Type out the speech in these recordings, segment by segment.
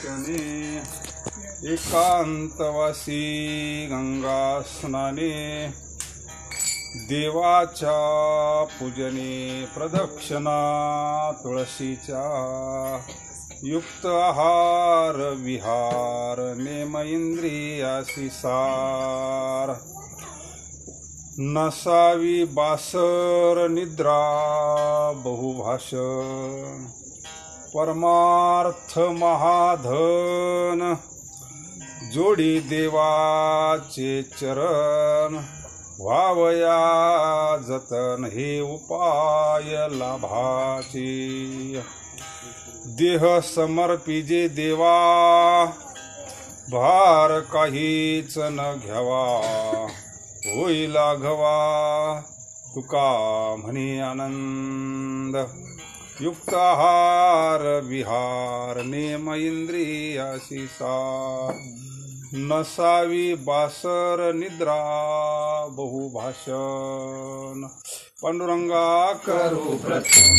दर्शने एकांतवासी गंगा स्नाने देवाच्या पूजने प्रदक्षिणा तुळशीच्या युक्त आहार विहार नेम इंद्रियासी सार नसावी बासर निद्रा बहुभाषण परमार्थ महाधन जोडी देवाचे चरण व्हावया जतन हे उपाय लाभाचे देह समर्पिजे देवा भार काहीच न घ्यावा होई लाघवा तुका म्हणे आनंद युक्त आहार विहार नेम इंद्रियासी सार नसावी बासर निद्रा बहुभाषण पांडुरंगा करू प्रथम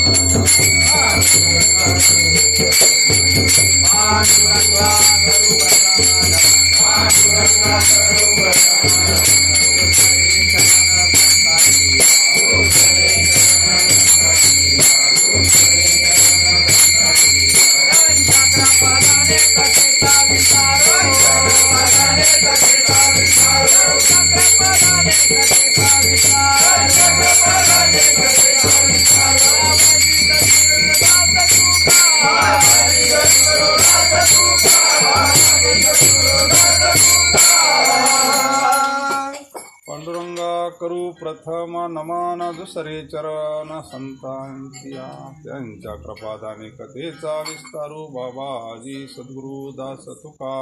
पांडुरंगा करू प्रथम नमन दुसरे चरण संतांच्या त्यांच्या कृपादाने कथेचा विस्तारू बाबाजी सद्गुरु दास तुका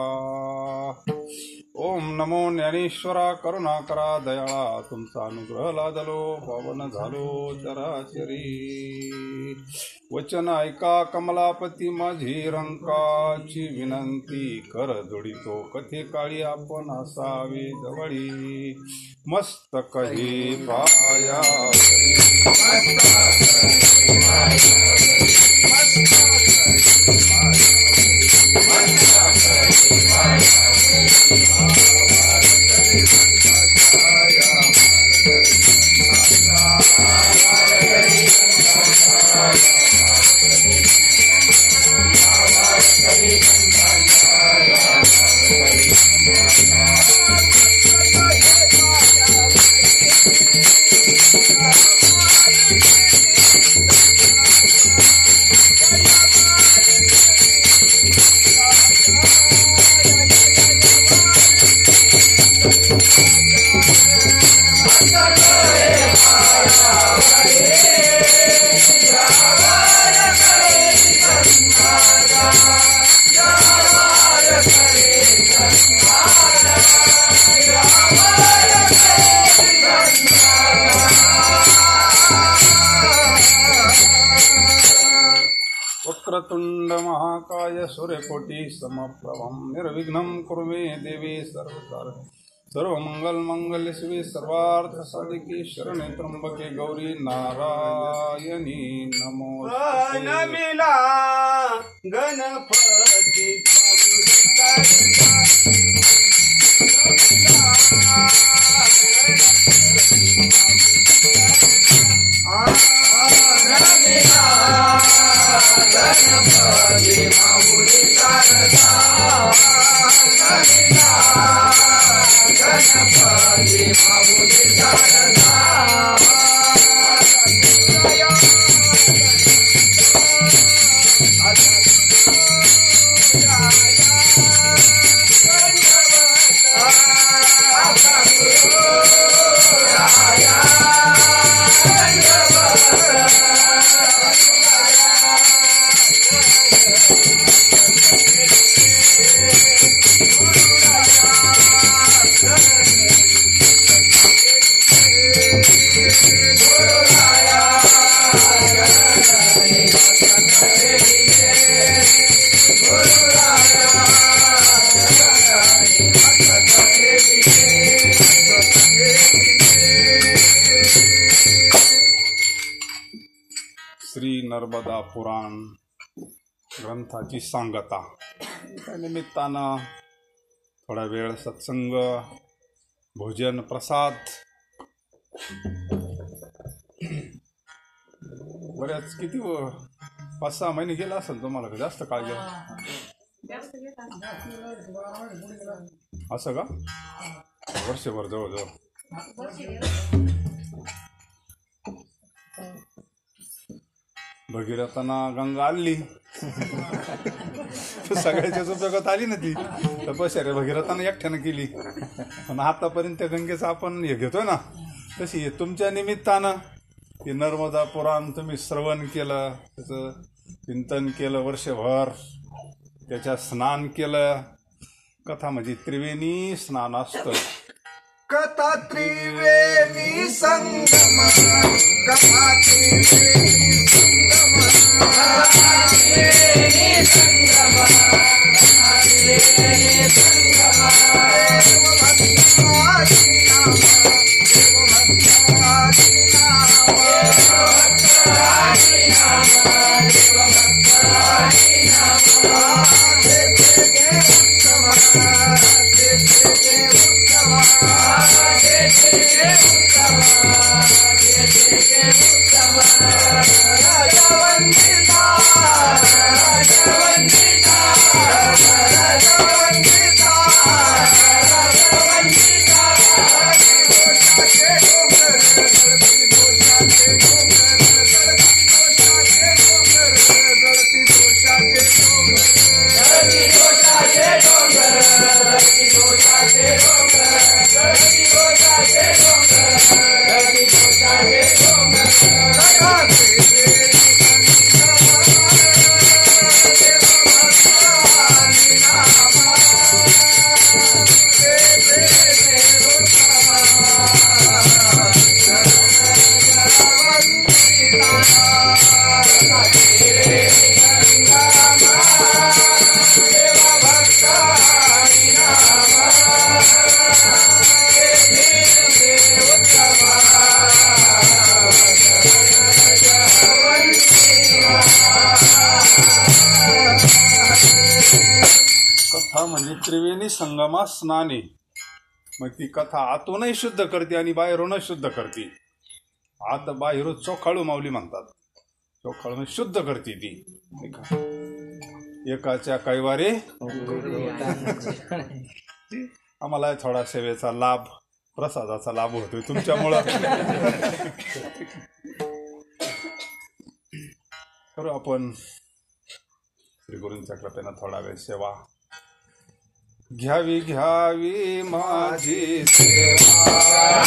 ओम नमो ज्ञानेश्वरा करुणा करा दयाळा तुमचा अनुग्रह लादलो पावन झालो चराचरी वचन ऐका कमलापती माझी रंकाची विनंती कर जोडितो कथे काळी आपण असावे जवळी मस्तक हे पाया वक्रतुंड महाकाय सूर्यकोटि समप्रभं निर्विघ्नं कुरु मे देवी सर्वमंगल मंगल्य शिवे सर्वार्थ साधिके शरणे त्र्यंबके गौरी नारायणी नमोस्तुते नमिला गणपती श्री नर्मदा पुराण ग्रंथाची सांगता। त्या निमित्तानं थोडा वेळ सत्संग, भोजन, प्रसाद, बऱ्याच किती 5-6 महिने गेला असेल तुम्हाला का जास्त काळ गेला असं का? वर्षभर जवळजवळ. भगीरथांना गंगा आणली सगळ्याच्याच उपयोगात आली ना ती तपश्चर्या भगीरथानं एकट्यानं केली. पण आतापर्यंत त्या गंगेचं आपण हे घेतोय ना, तशी तुमच्या निमित्तानं ते नर्मदा पुराण तुम्ही श्रवण केलं, त्याचं चिंतन केलं, वर्षभर त्याच्यात स्नान केलं. कथा म्हणजे त्रिवेणी स्नान असतं. कथा त्रिवेणी संगम, कथा त्रिवेणी संगम, कथा त्रिवेणी संगम, कथा त्रिवेणी संगम. देवभक्ताची नाम, देवभक्ताची नाम, देवभक्ताची नाम, देवभक्ताची नाम. कथा म्हणजे त्रिवेणी संगमा स्नाने. मग ती कथा आतूनही शुद्ध करते आणि बाहेरूनही शुद्ध करते. आत बाहेर चोखाळू माऊली म्हणतात. चोखाळू म्हणजे शुद्ध करते ती. एकाच्या कैवारे आम्हाला थोडा सेवेचा लाभ, प्रसादाचा लाभ होतोय तुमच्यामुळं. करू आपण श्री गुरूंच्या कृपेनं थोडा वेळ सेवा. घ्यावी घ्यावी माझी सेवा,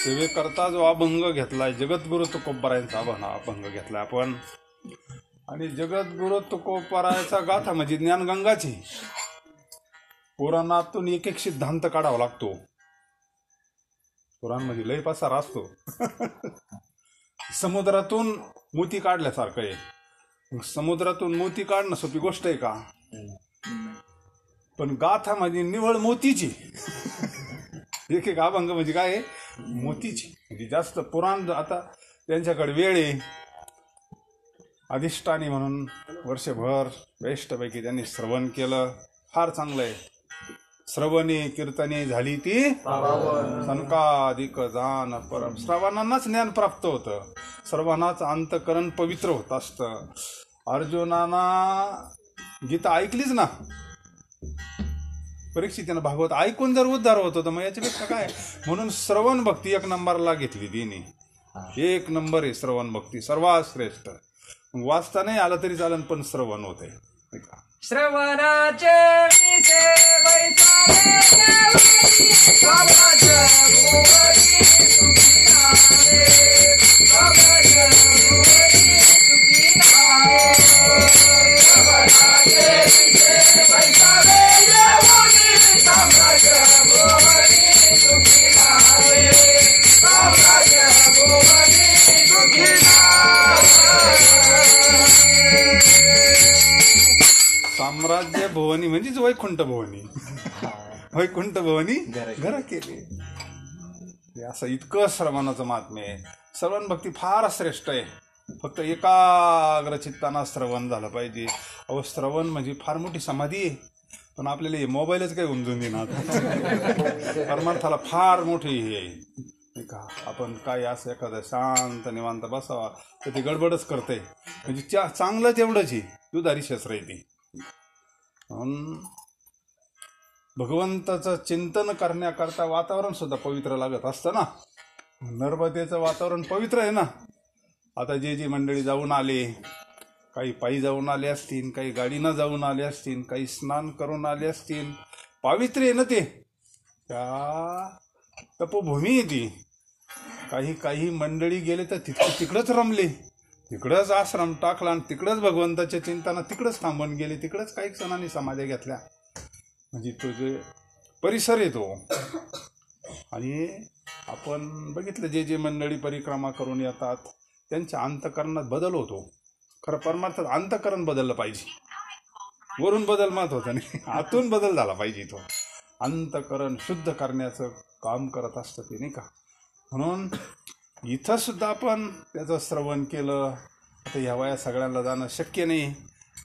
सेवेकरता जो अभंग घेतलाय जगद्गुरु तुकोबारायांचा अभंग घेतलाय आपण. आणि जगद्गुरु तुकोबारायांचा गाथा म्हणजे ज्ञानगंगाची. पुराणातून एक एक सिद्धांत काढावा लागतो. पुराण म्हणजे लय पसार असतो. समुद्रातून मोती काढल्यासारखं आहे. समुद्रातून मोती काढणं सोपी गोष्ट आहे का? पण गाथा म्हणजे निवळ मोतीची. एक एक अभंग म्हणजे काय आहे? मोतीची. म्हणजे जास्त पुराण आता त्यांच्याकडे वेळ आहे. अधिष्ठानी म्हणून वर्षभर बेस्टपैकी त्यांनी श्रवण केलं. फार चांगलं आहे. श्रवणे कीर्तने झाली ती सनकाधिक जान परम. श्रवणांनाच ज्ञान प्राप्त होतं. श्रवणाचं अंतकरण पवित्र होत असतं. अर्जुनांना गीता ऐकलीच ना, परीक्षितीनं भागवत ऐकून जर उद्धार होत होतं मग याच्यापेक्षा काय. म्हणून श्रवण भक्ती 1 नंबरला घेतली तिने. 1 नंबर आहे श्रवण भक्ती, सर्वात श्रेष्ठ. वाचता नाही आलं तरी चालेल पण श्रवण होते. श्रवणाचे विषय वैसावे समाज भुवनी सुखी नावे, समाज भुवनी सुखी नावे. श्रवणाचे विषय वैसावे समाज भुवनी सुखी नावे, समाज भुवनी सुखी नावे. साम्राज्य भुवनी म्हणजेच वैकुंठ भुवनी. वैकुंठ भुवनी घर केले. असं इतकं श्रवणाचं महात्म्य आहे. श्रवण भक्ती फार श्रेष्ठ आहे. फक्त एकाग्र चित्ताना श्रवण झालं पाहिजे. अहो श्रवण म्हणजे फार मोठी समाधी आहे. पण आपल्याला हे मोबाईलच काही उमजून देणार. परमार्थाला फार मोठी हे आहे का. आपण काय असं एखादं शांत निवांत बसावा तर ते गडबडच करते. म्हणजे चांगलं तेवढंच आहे, दुधारी शस्त्र आहे ती. म्हणून भगवंताचं चिंतन करण्याकरता वातावरण सुद्धा पवित्र लागत असतं ना. नर्मदेचं वातावरण पवित्र आहे ना. आता जे मंडळी जाऊन आले, काही पायी जाऊन आले असतील, काही गाडीनं जाऊन आले असतील, काही स्नान करून आले असतील, पावित्र्य आहे ना ते. त्या तपोभूमी आहे ती. काही मंडळी गेले तर तिकडंच रमले, तिकडंच आश्रम टाकला आणि तिकडंच भगवंताच्या चिंतनात तिकडंच थांबून गेले, तिकडंच काही क्षणांनी समाध्या घेतल्या. म्हणजे तो जे परिसर आहे तो. आणि आपण बघितलं जे मंडळी परिक्रमा करून येतात त्यांच्या अंतःकरणात बदल होतो. खरं परमार्थात अंतःकरण बदललं पाहिजे. वरून बदल महत्वाचा नाही, आतून बदल झाला पाहिजे. तो अंतःकरण शुद्ध करण्याचं काम करत असतं ते, नाही का. म्हणून इथं सुद्धा आपण त्याचं श्रवण केलं. आता ह्या वयात सगळ्यांना जाणं शक्य नाही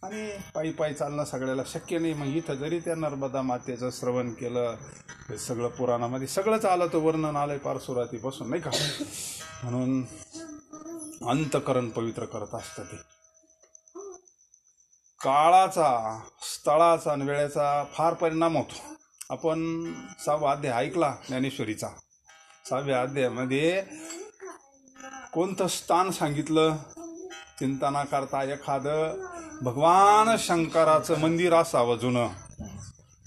आणि पायी चालणं सगळ्याला शक्य नाही. मग इथं जरी त्या नर्मदा मातेचं श्रवण केलं, हे सगळं पुराणामध्ये सगळंच आलं, तर वर्णन आलंय पार सुरुवातीपासून, नाही का. म्हणून अंतःकरण पवित्र करत असतं ते. काळाचा, स्थळाचा आणि वेळेचा फार परिणाम होतो. आपण 6वा अध्याय ऐकला ज्ञानेश्वरीचा. 6व्या अध्यायामध्ये कोणतं स्थान सांगितलं. चिंतना करता एखादं भगवान शंकराचं मंदिर असावं जुनं.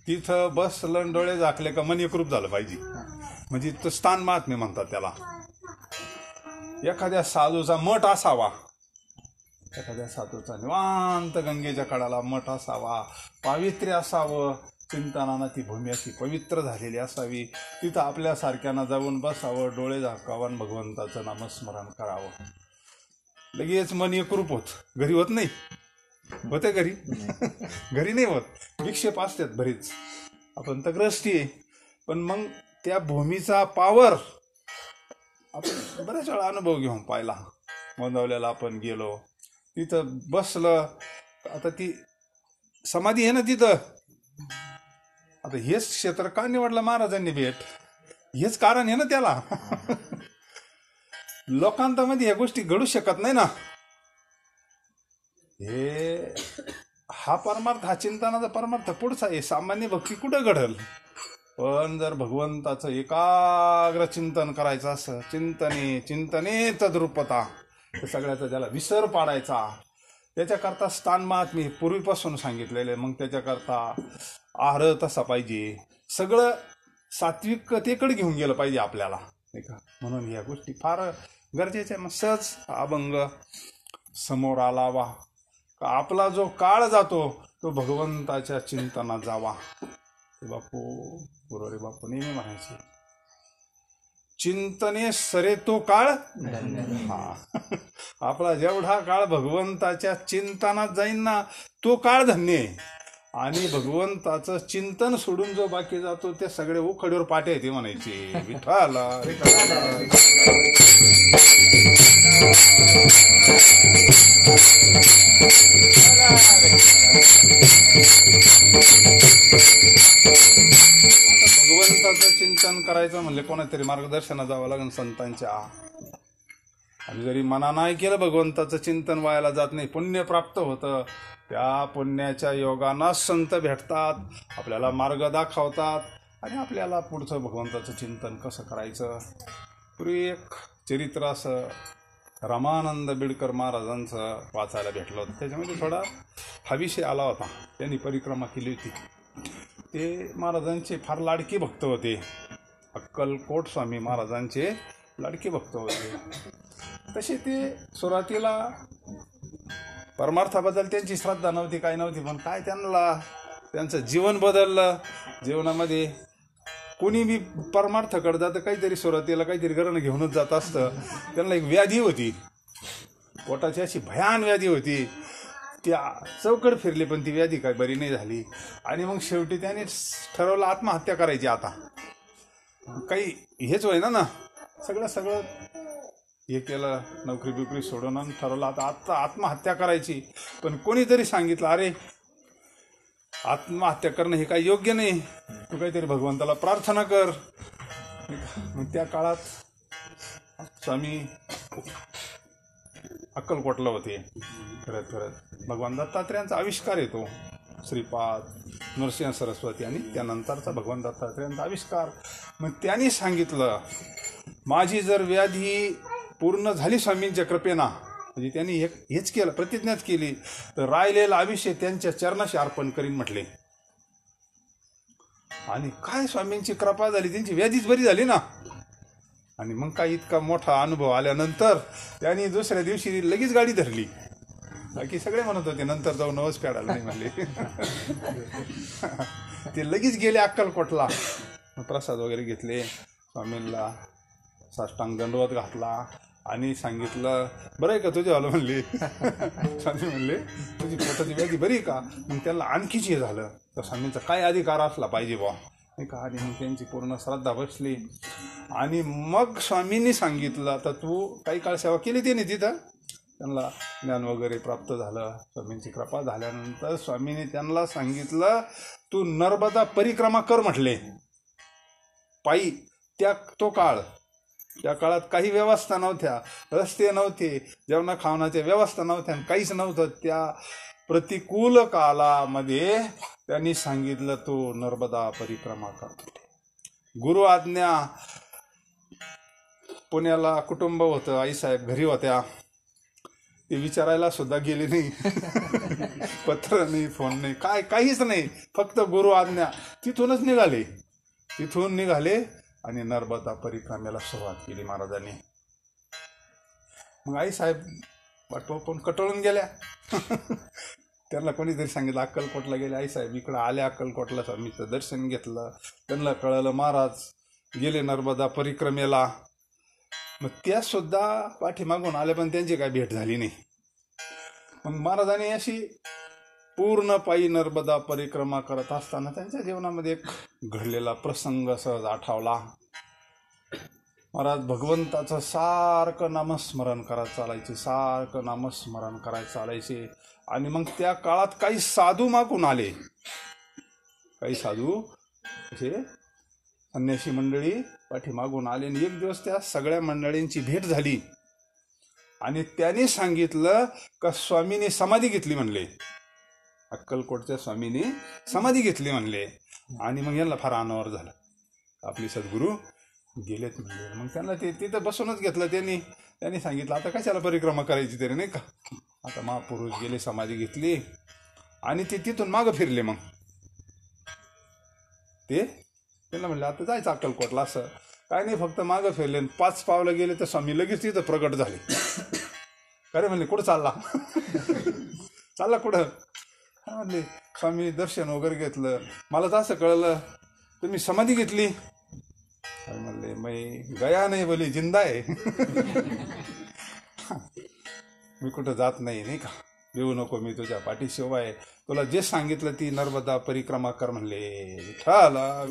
तिथं बसलं डोळे झाकले का मन एकरूप झालं पाहिजे. म्हणजे तो स्थान महात्म्य म्हणतात त्याला. एखाद्या साधूचा मठ असावा, एखाद्या साधूचा निवांत गंगेच्या कडाला मठ असावा, पावित्र्य असावं. चिंतनानं ती भूमी अशी पवित्र झालेली असावी. तिथं आपल्यासारख्यानं जाऊन बसावं, डोळे झाकावं, भगवंताचं नामस्मरण करावं. लगेच मन एकरूप होत. घरी होत नाही. होते घरी घरी नाही होत. विक्षेप असतात बरीच. आपण तर ग्रस्ती आहे. पण मग त्या भूमीचा पावर आपण बऱ्याच वेळा अनुभव घेऊन पाहिला. गोंदावल्याला आपण गेलो, तिथं बसलं. आता ती समाधी आहे ना तिथं. आता हेच क्षेत्र का निवडलं महाराजांनी भेट, हेच कारण आहे ना त्याला. लोकांतामध्ये ह्या गोष्टी घडू शकत नाही ना. हे हा परमार्थ, हा चिंतनाचा परमार्थ पुढचा आहे. सामान्य भक्ती कुठं घडल. पण जर भगवंताचं एकाग्र चिंतन करायचं असं, चिंतने तद्रूपता, तर सगळ्याचा त्याला विसर पाडायचा. त्याच्याकरता स्थान महात्म्य पूर्वीपासून सांगितलेले. मग त्याच्याकरता आहार तसा पाहिजे, सगळं सात्विकतेकडे घेऊन गेलं पाहिजे आपल्याला, नाही का. म्हणून या गोष्टी फार गरजेच्या. मग सहज अभंग समोर आला वा, आपला जो काळ जातो तो भगवंताच्या चिंतनात जावा. बापू पुरोरे बापू नेहमी म्हणायचे, चिंतने सरे तो काळ. हा, आपला जेवढा काळ भगवंताच्या चिंतनात जाईन ना, तो काळ धन्य आहे. आणि भगवंताचं चिंतन सोडून जो बाकी जातो ते सगळे उखडीवर पाटे येते म्हणायचे. विठ्ठला भगवंताचं चिंतन करायचं म्हणले कोणातरी मार्गदर्शनात जावं लागेल संतांच्या. आणि जरी मना नाही केलं भगवंताचं चिंतन व्हायला जात नाही, पुण्य प्राप्त होतं. त्या पुण्याच्या योगानं संत भेटतात, आपल्याला मार्ग दाखवतात आणि आपल्याला पुढचं भगवंताचं चिंतन कसं करायचं. पूर्वी एक चरित्र असं रामानंद बिडकर महाराजांचं वाचायला भेटलं होतं. त्याच्यामध्ये थोडा हा विषय आला होता. त्यांनी परिक्रमा केली होती. ते महाराजांचे फार लाडके भक्त होते. अक्कलकोट स्वामी महाराजांचे लाडके भक्त होते. तसे ते सुरुवातीला परमार्थाबद्दल त्यांची श्रद्धा नव्हती, काय नव्हती, पण काय त्यांचं जीवन बदललं. जीवनामध्ये कोणी बी परमार्थाकडे जातं काहीतरी सुरुवातीला काहीतरी घरानं घेऊनच जात असतं. त्यांना एक व्याधी होती, पोटाची अशी भयान व्याधी होती. ती चौकड फिरली पण ती व्याधी काय बरी नाही झाली. आणि मग शेवटी त्याने ठरवलं आत्महत्या करायची. आता काही हेच होय ना सगळं हे केलं, नोकरी बिकरी सोडून आणि ठरवलं आता आत्महत्या करायची. पण कोणीतरी सांगितलं, अरे आत्महत्या करणं हे काही योग्य नाही, तू काहीतरी भगवंताला प्रार्थना कर. मग त्या काळात स्वामी अक्कलकोटला होते. करत भगवान दत्तात्रेयांचा आविष्कार येतो, श्रीपाद नरसिंह सरस्वती आणि त्यानंतरचा भगवान दत्तात्रेयांचा आविष्कार. मग त्यांनी सांगितलं, माझी जर व्याधी पूर्ण झाली स्वामींच्या कृपेना, म्हणजे त्यांनी हेच केलं, प्रतिज्ञाच केली, तर राहिलेला आयुष्य त्यांच्या चरणाशी अर्पण करीन म्हटले. आणि काय स्वामींची कृपा झाली, त्यांची व्याधीच बरी झाली ना. आणि मग काय इतका मोठा अनुभव आल्यानंतर त्यांनी दुसऱ्या दिवशी लगेच गाडी धरली. बाकी सगळे म्हणत होते नंतर जाऊ, नवस फेडायला नाही म्हणले. ते लगेच गेले अक्कलकोटला. प्रसाद वगैरे घेतले, स्वामींना साष्टांग दंडवत घातला आणि सांगितलं, बरं आहे का तुझ्या आलं म्हणले. स्वामी म्हणले, तुझी पोटाची व्याधी बरी का? मग त्याला आणखीच हे झालं, तर स्वामींचा काय अधिकार असला पाहिजे बा, नाही का. आणि मग त्यांची पूर्ण श्रद्धा बसली. आणि मग स्वामींनी सांगितलं, आता तू काही काळ सेवा केली त्याने तिथं, त्यांना ज्ञान वगैरे प्राप्त झालं. स्वामींची कृपा झाल्यानंतर स्वामींनी त्यांना सांगितलं, तू नर्मदा परिक्रमा कर म्हटले पायी. त्या काळात काही व्यवस्था नव्हत्या, रस्ते नव्हते, जेवणा खावण्याच्या व्यवस्था नव्हत्या, काहीच नव्हतं. त्या प्रतिकूल काळामध्ये त्यांनी सांगितलं, तो नर्मदा परिक्रमा कर. गुरु आज्ञा. पुण्याला कुटुंब होतं, आईसाहेब घरी होत्या, ते विचारायला सुद्धा गेले नाही. पत्र नाही, फोन नाही, काहीच नाही, फक्त गुरु आज्ञा. तिथूनच निघाले. तिथून निघाले आणि नर्मदा परिक्रमेला सुरुवात केली महाराजांनी. मग आईसाहेब पण कटळून गेल्या. त्यांना कोणीतरी सांगितलं अक्कलकोटला गेले. आईसाहेब इकडं आल्या अक्कलकोटला, स्वामीचं दर्शन घेतलं. त्यांना कळलं महाराज गेले नर्मदा परिक्रमेला. मग त्या सुद्धा पाठीमागून आल्या, पण त्यांची काय भेट झाली नाही. मग महाराजांनी अशी पूर्ण पायी नर्मदा परिक्रमा करत असताना त्यांच्या जीवनामध्ये एक घडलेला प्रसंग सहज आठवला. महाराज भगवंताचं सारखं नामस्मरण करायचं चालायचे, सारखं नामस्मरण करायचं चालायचे. आणि मग त्या काळात काही साधू मागून आले. काही साधू असे संन्यासी मंडळी पाठीमागून आले. आणि एक दिवस त्या सगळ्या मंडळींची भेट झाली. आणि त्याने सांगितलं का स्वामींनी समाधी घेतली म्हणले, अक्कलकोटच्या स्वामींनी समाधी घेतली म्हणले. आणि मग यांना फार अनावर झालं, आपले सद्गुरू गेलेत म्हणले. मग त्यांना ते तिथं बसूनच घेतलं. त्यांनी सांगितलं, आता कशाला परिक्रमा करायची तरी, नाही का. आता महापुरुष गेले, समाधी घेतली आणि ते तिथून मागं फिरले. मग त्यांना म्हणलं आता जायचं अक्कलकोटला. असं काय नाही, फक्त मागं फिरले. 5 पावलं गेले तर स्वामी लगेच तिथं प्रगट झाले. अरे म्हणले, कुठं चालला कुठं? म्हणले, स्वामी दर्शन वगैरे घेतलं, मला तर असं कळलं तुम्ही समाधी घेतली. अरे म्हणले, मी गया नाही बोली, जिंदा आहे. मी कुठं जात नाही, नाही का. येऊ नको, मी तुझ्या पाठीशी उभा आहे. तुला जे सांगितलं ती नर्मदा परिक्रमा कर म्हणले. विठ्ठला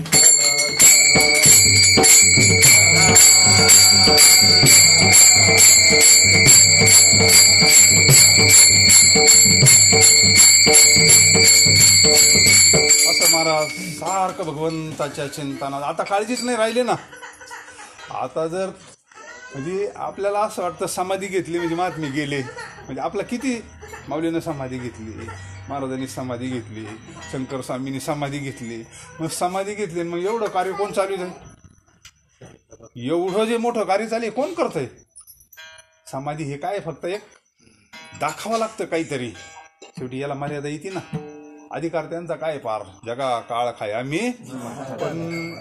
असं महाराज सारखं भगवंताच्या चिंतनात. आता काळजीच नाही राहिली ना. आता जर म्हणजे आपल्याला असं वाटतं समाधी घेतली म्हणजे महात्मे गेले. म्हणजे आपला किती माऊलीनं समाधी घेतली, महाराजांनी समाधी घेतली, शंकर स्वामींनी समाधी घेतली. मग समाधी घेतली मग एवढं कार्य कोण चालू आहे? एवढं जे मोठं कार्य चालू आहे कोण करतंय? समाधी हे काय फक्त एक दाखवावं लागतं काहीतरी. शेवटी याला मर्यादा येते ना. अधिकार त्यांचा काय पार जगा काळ खाय आम्ही, पण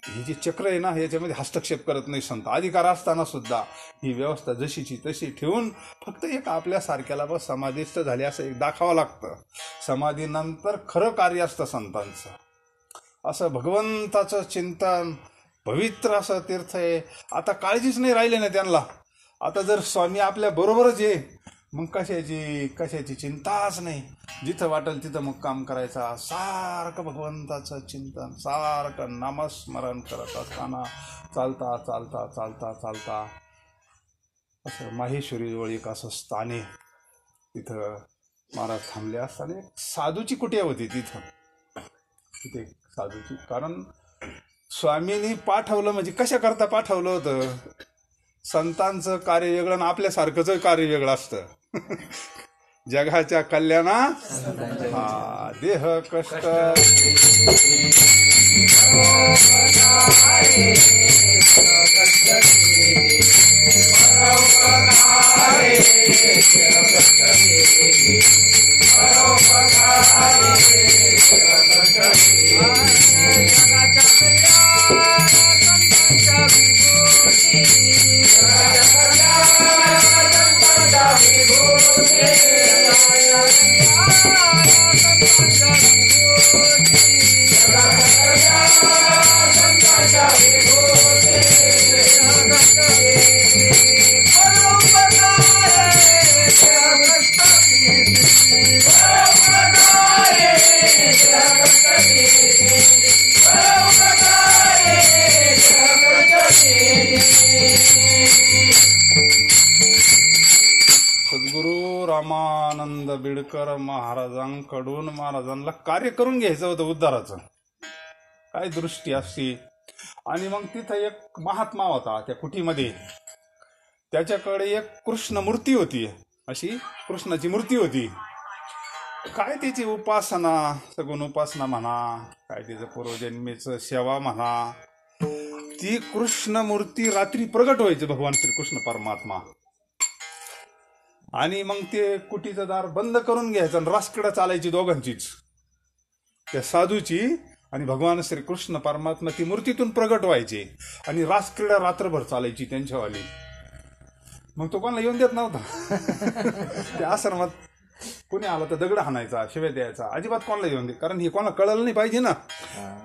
ही जी चक्र आहे ना याच्यामध्ये हस्तक्षेप करत नाही संत. अधिकार असताना सुद्धा ही व्यवस्था जशीची तशी ठेवून फक्त एक आपल्यासारख्याला बस समाधीस्थ झाले असं एक दाखवावं लागतं. समाधीनंतर खरं कार्य असतं संतांचं. असं भगवंताचं चिंतन पवित्र असं तीर्थ आहे. आता काळजीच नाही राहिली ना त्यांना. आता जर स्वामी आपल्या बरोबरच आहे मग कशाची चिंताच नाही. जिथं वाटेल तिथं मग काम करायचा. सारखं भगवंताचं चिंतन, सारखं नामस्मरण करत असताना चालता चालता चालता चालता असं माहेश्वरीजवळ एक असं स्थान आहे. तिथं महाराज थांबले असताना एक साधूची कुटिया होती तिथे साधूची. कारण स्वामींनी पाठवलं म्हणजे कशा करता पाठवलं होतं? संतांचं कार्य वेगळं आणि आपल्यासारखंच कार्य वेगळं असतं. जगाच्या कल्याणा हा देह कष्ट सद्गुरू रामानंद बिडकर महाराजांकडून महाराजांना कार्य करून घ्यायचं होतं उद्धाराचं. काय दृष्टी असती. आणि मग तिथं एक महात्मा होता त्या कुटीमध्ये. त्याच्याकडे एक कृष्ण मूर्ती होती. अशी कृष्णाची मूर्ती होती. काय त्याची उपासना, सगुण उपासना म्हणा, काय त्याचं पूर्वजन्मीचं सेवा म्हणा. ती कृष्ण मूर्ती रात्री प्रगट व्हायची भगवान श्रीकृष्ण परमात्मा. आणि मग ते कुटीचं दार बंद करून घ्यायचं आणि रासक्रीडा चालायची दोघांचीच, त्या साधूची आणि भगवान श्रीकृष्ण परमात्मा. ती मूर्तीतून प्रगट व्हायची आणि रासक्रीडा रात्रभर चालायची त्यांच्यावाली. मग तो कोणाला येऊन देत नव्हता. त्या आश्रमात कोणी आला तर दगड हाणायचा, शिव्या द्यायचा, अजिबात कोणाला येऊन दे. कारण हे कोणाला कळलं नाही पाहिजे ना.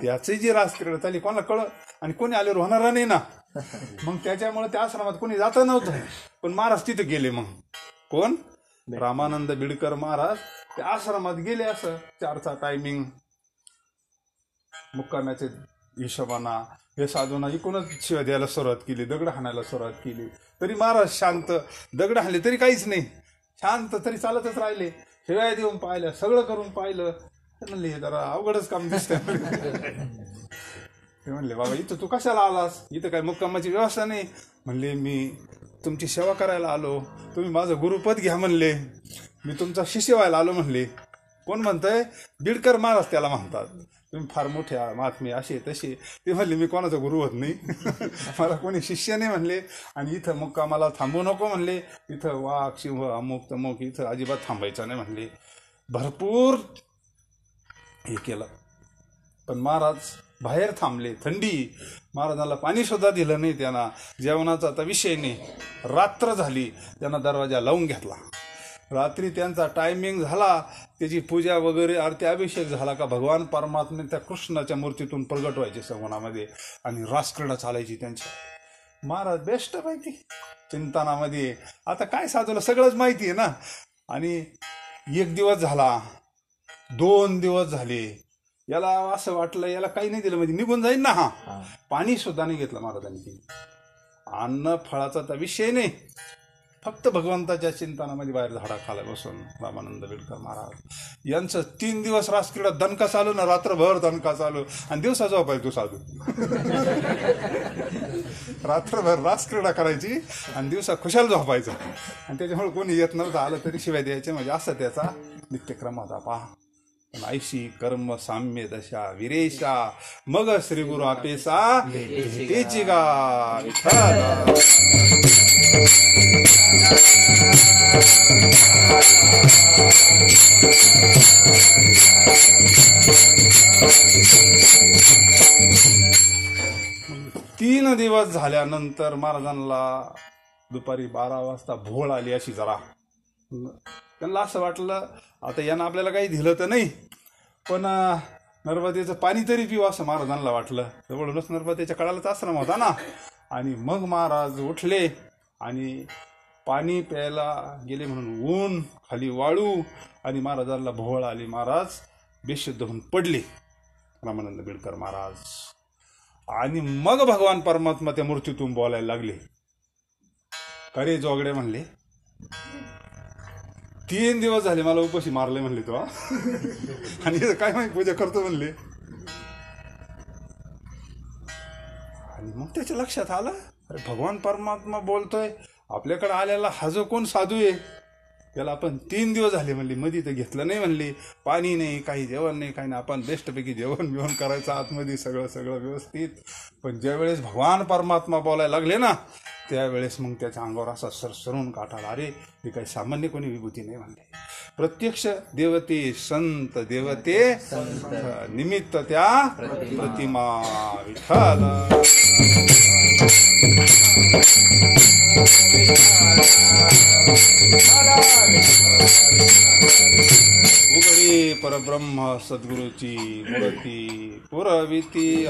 त्याची जी रासक्रीडा चालली कोणाला कळलं आणि कोणी आल्यावर होणार नाही ना. मग त्याच्यामुळे त्या आश्रमात कोणी जात नव्हतं. पण महाराज तिथे गेले. मग कोण? रामानंद बिडकर महाराज त्या आश्रमात गेले. असं 4चा टायमिंग मुक्कामाचे हिशोबाना हे साधूंना इकूनच शिव्या द्यायला सुरुवात केली, दगड हाणायला सुरुवात केली. तरी महाराज शांत. दगड हाणले तरी काहीच नाही, शांत. तरी चालतच राहिले. शिव्या देऊन पाहिलं, सगळं करून पाहिलं. म्हणले हे जरा अवघडच काम दिसतंय. ते म्हणले बाबा इथं तू कशाला आलास? इथं काय मुक्कामाची व्यवस्था नाही. म्हणले मी तुमची सेवा करायला आलो. तुम्ही माझं गुरुपद घ्या म्हणले. मी तुमचा शिष्य व्हायला आलो म्हणले. कोण म्हणतंय? बिडकर महाराज त्याला म्हणतात. तुम्ही फार मोठे महात्मे असे तसे. ते म्हणले मी कोणाचा गुरु होत नाही. मला कोणी शिष्य नाही म्हणले. आणि इथं मुक्कामाला थांबू नको म्हणले. इथं वाघ सिंह अमुक तमुक इथं अजिबात थांबायचं नाही म्हणले. भरपूर हे केलं. पण महाराज बाहेर थांबले. थंडी. महाराजांना पाणी सुद्धा दिलं नाही. त्यांना जेवणाचा आता विषय नाही. रात्र झाली. त्यांना दरवाजा लावून घेतला. रात्री त्यांचा टायमिंग झाला. त्याची पूजा वगैरे आरती अभिषेक झाला का भगवान परमात्मे त्या कृष्णाच्या मूर्तीतून प्रगट व्हायचे सगुणामध्ये आणि रासक्रीडा चालायची त्यांच्या. महाराज बेस्ट माहिती चिंतनामध्ये. आता काय साधूला सगळंच माहिती आहे ना. आणि 1 दिवस झाला, 2 दिवस झाले. याला असं वाटलं याला काही नाही दिलं म्हणजे निघून जाईल ना. पाणी सुद्धा नाही घेतलं महाराजांनी. अन्न फळाचा तर विषय नाही. फक्त भगवंताच्या चिंतनामध्ये बाहेर झाडाखाली बसून रामानंद बिडकर महाराज यांचं 3 दिवस रासक्रीडा. दणका चालू ना, रात्रभर दणका चालू. आणि दिवसा झोपाय तू साधू. रात्रभर रास क्रीडा करायची आणि दिवसा खुशाल झोपायचं. आणि त्याच्यामुळे कोणी येत नव्हतं, आलं तरी शिवाय द्यायचे. म्हणजे असा त्याचा नित्यक्रम होता. पहा, ऐशी कर्म साम्य दशा विरेशा मग श्री गुरु आपेसा भेटेची गा विठ्ठला. तीन दिवस झाल्यानंतर महाराजांना दुपारी 12 वाजता भोळ आली अशी जरा. त्यांना असं वाटलं आता यानं आपल्याला काही दिलं तर नाही, पण नर्मदेचं पाणी तरी पिऊ असं महाराजांना वाटलं. जवळूनच नर्मदेच्या कडालाच आश्रम होता ना. आणि मग महाराज उठले आणि पाणी प्यायला गेले म्हणून ऊन खाली वाळू आणि महाराजांना भोवळ आली. महाराज बेशुद्ध होऊन पडले, रामानंद बिडकर महाराज. आणि मग भगवान परमात्मा त्या मूर्तीतून बोलायला लागले. अरे जोगडे म्हणले, 3 दिवस झाले मला उपाशी मारले म्हणले तो. आणि काय माहिती पूजा करतो म्हणले. आणि मग त्याच्या लक्षात आलं, अरे भगवान परमात्मा बोलतोय, आपल्याकडे आलेला हा जो कोण साधू आहे त्याला आपण 3 दिवस झाले म्हणले मध्ये तर घेतलं नाही म्हणले, पाणी नाही, काही जेवण नाही, काही नाही. आपण बेस्टपैकी जेवण बिवण करायचं आतमध्ये, सगळं सगळं व्यवस्थित. पण ज्यावेळेस भगवान परमात्मा बोलायला लागले ना, त्यावेळेस मग त्याच्या अंगावर असा सरसरून काठाला. अरे ही काही सामान्य कोणी विभूती नाही म्हणले, प्रत्यक्ष देवते संत देवते निमित्त त्या प्रतिमा विठ्ठला. उघडी परब्रह्म सद्गुरूची मूर्ती पुरविती.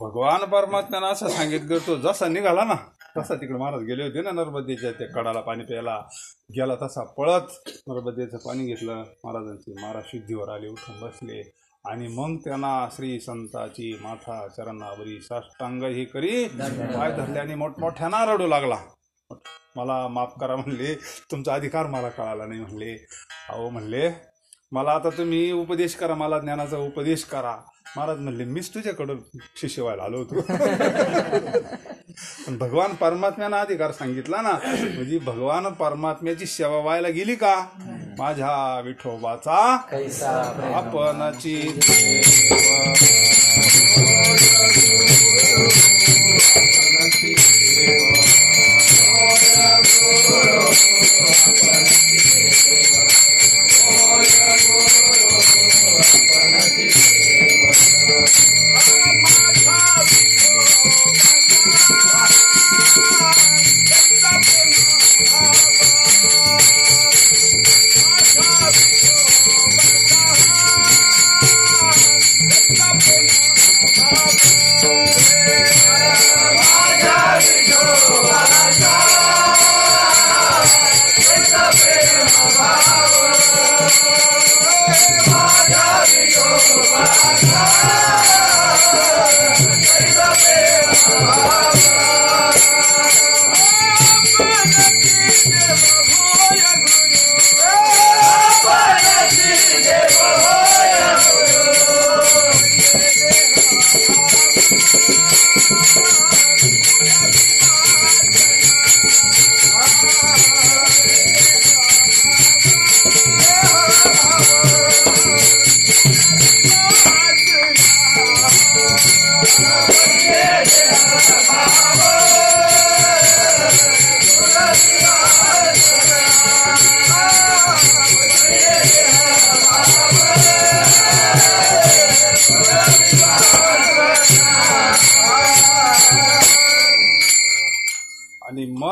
भगवान परमात्म्यानं असं सांगितलं, तो जसा निघाला ना तसा तिकडे महाराज गेले होते ना नर्मदेच्या त्या कडाला पाणी प्यायला गेला, तसा पळत नर्मदेचं पाणी घेतलं. महाराजांची महाराज शुद्धीवर आले, उठून बसले. आणि मग त्यांना श्री संताची माथा चरणावरी साष्टांग हे करी पाय धरले आणि मोठमोठ्याना रडू लागला. मला माफ करा म्हणले, तुमचा अधिकार मला कळाला नाही म्हणले. अहो म्हणले, मला आता तुम्ही उपदेश करा, मला ज्ञानाचा उपदेश करा. महाराज म्हणले, मीच तुझ्याकडं शिष्य व्हायला आलो होतो. पण भगवान परमात्म्यानं अधिकार सांगितला ना, म्हणजे भगवान परमात्म्याची सेवा व्हायला गेली का, माझ्या विठोबाचा आपणाची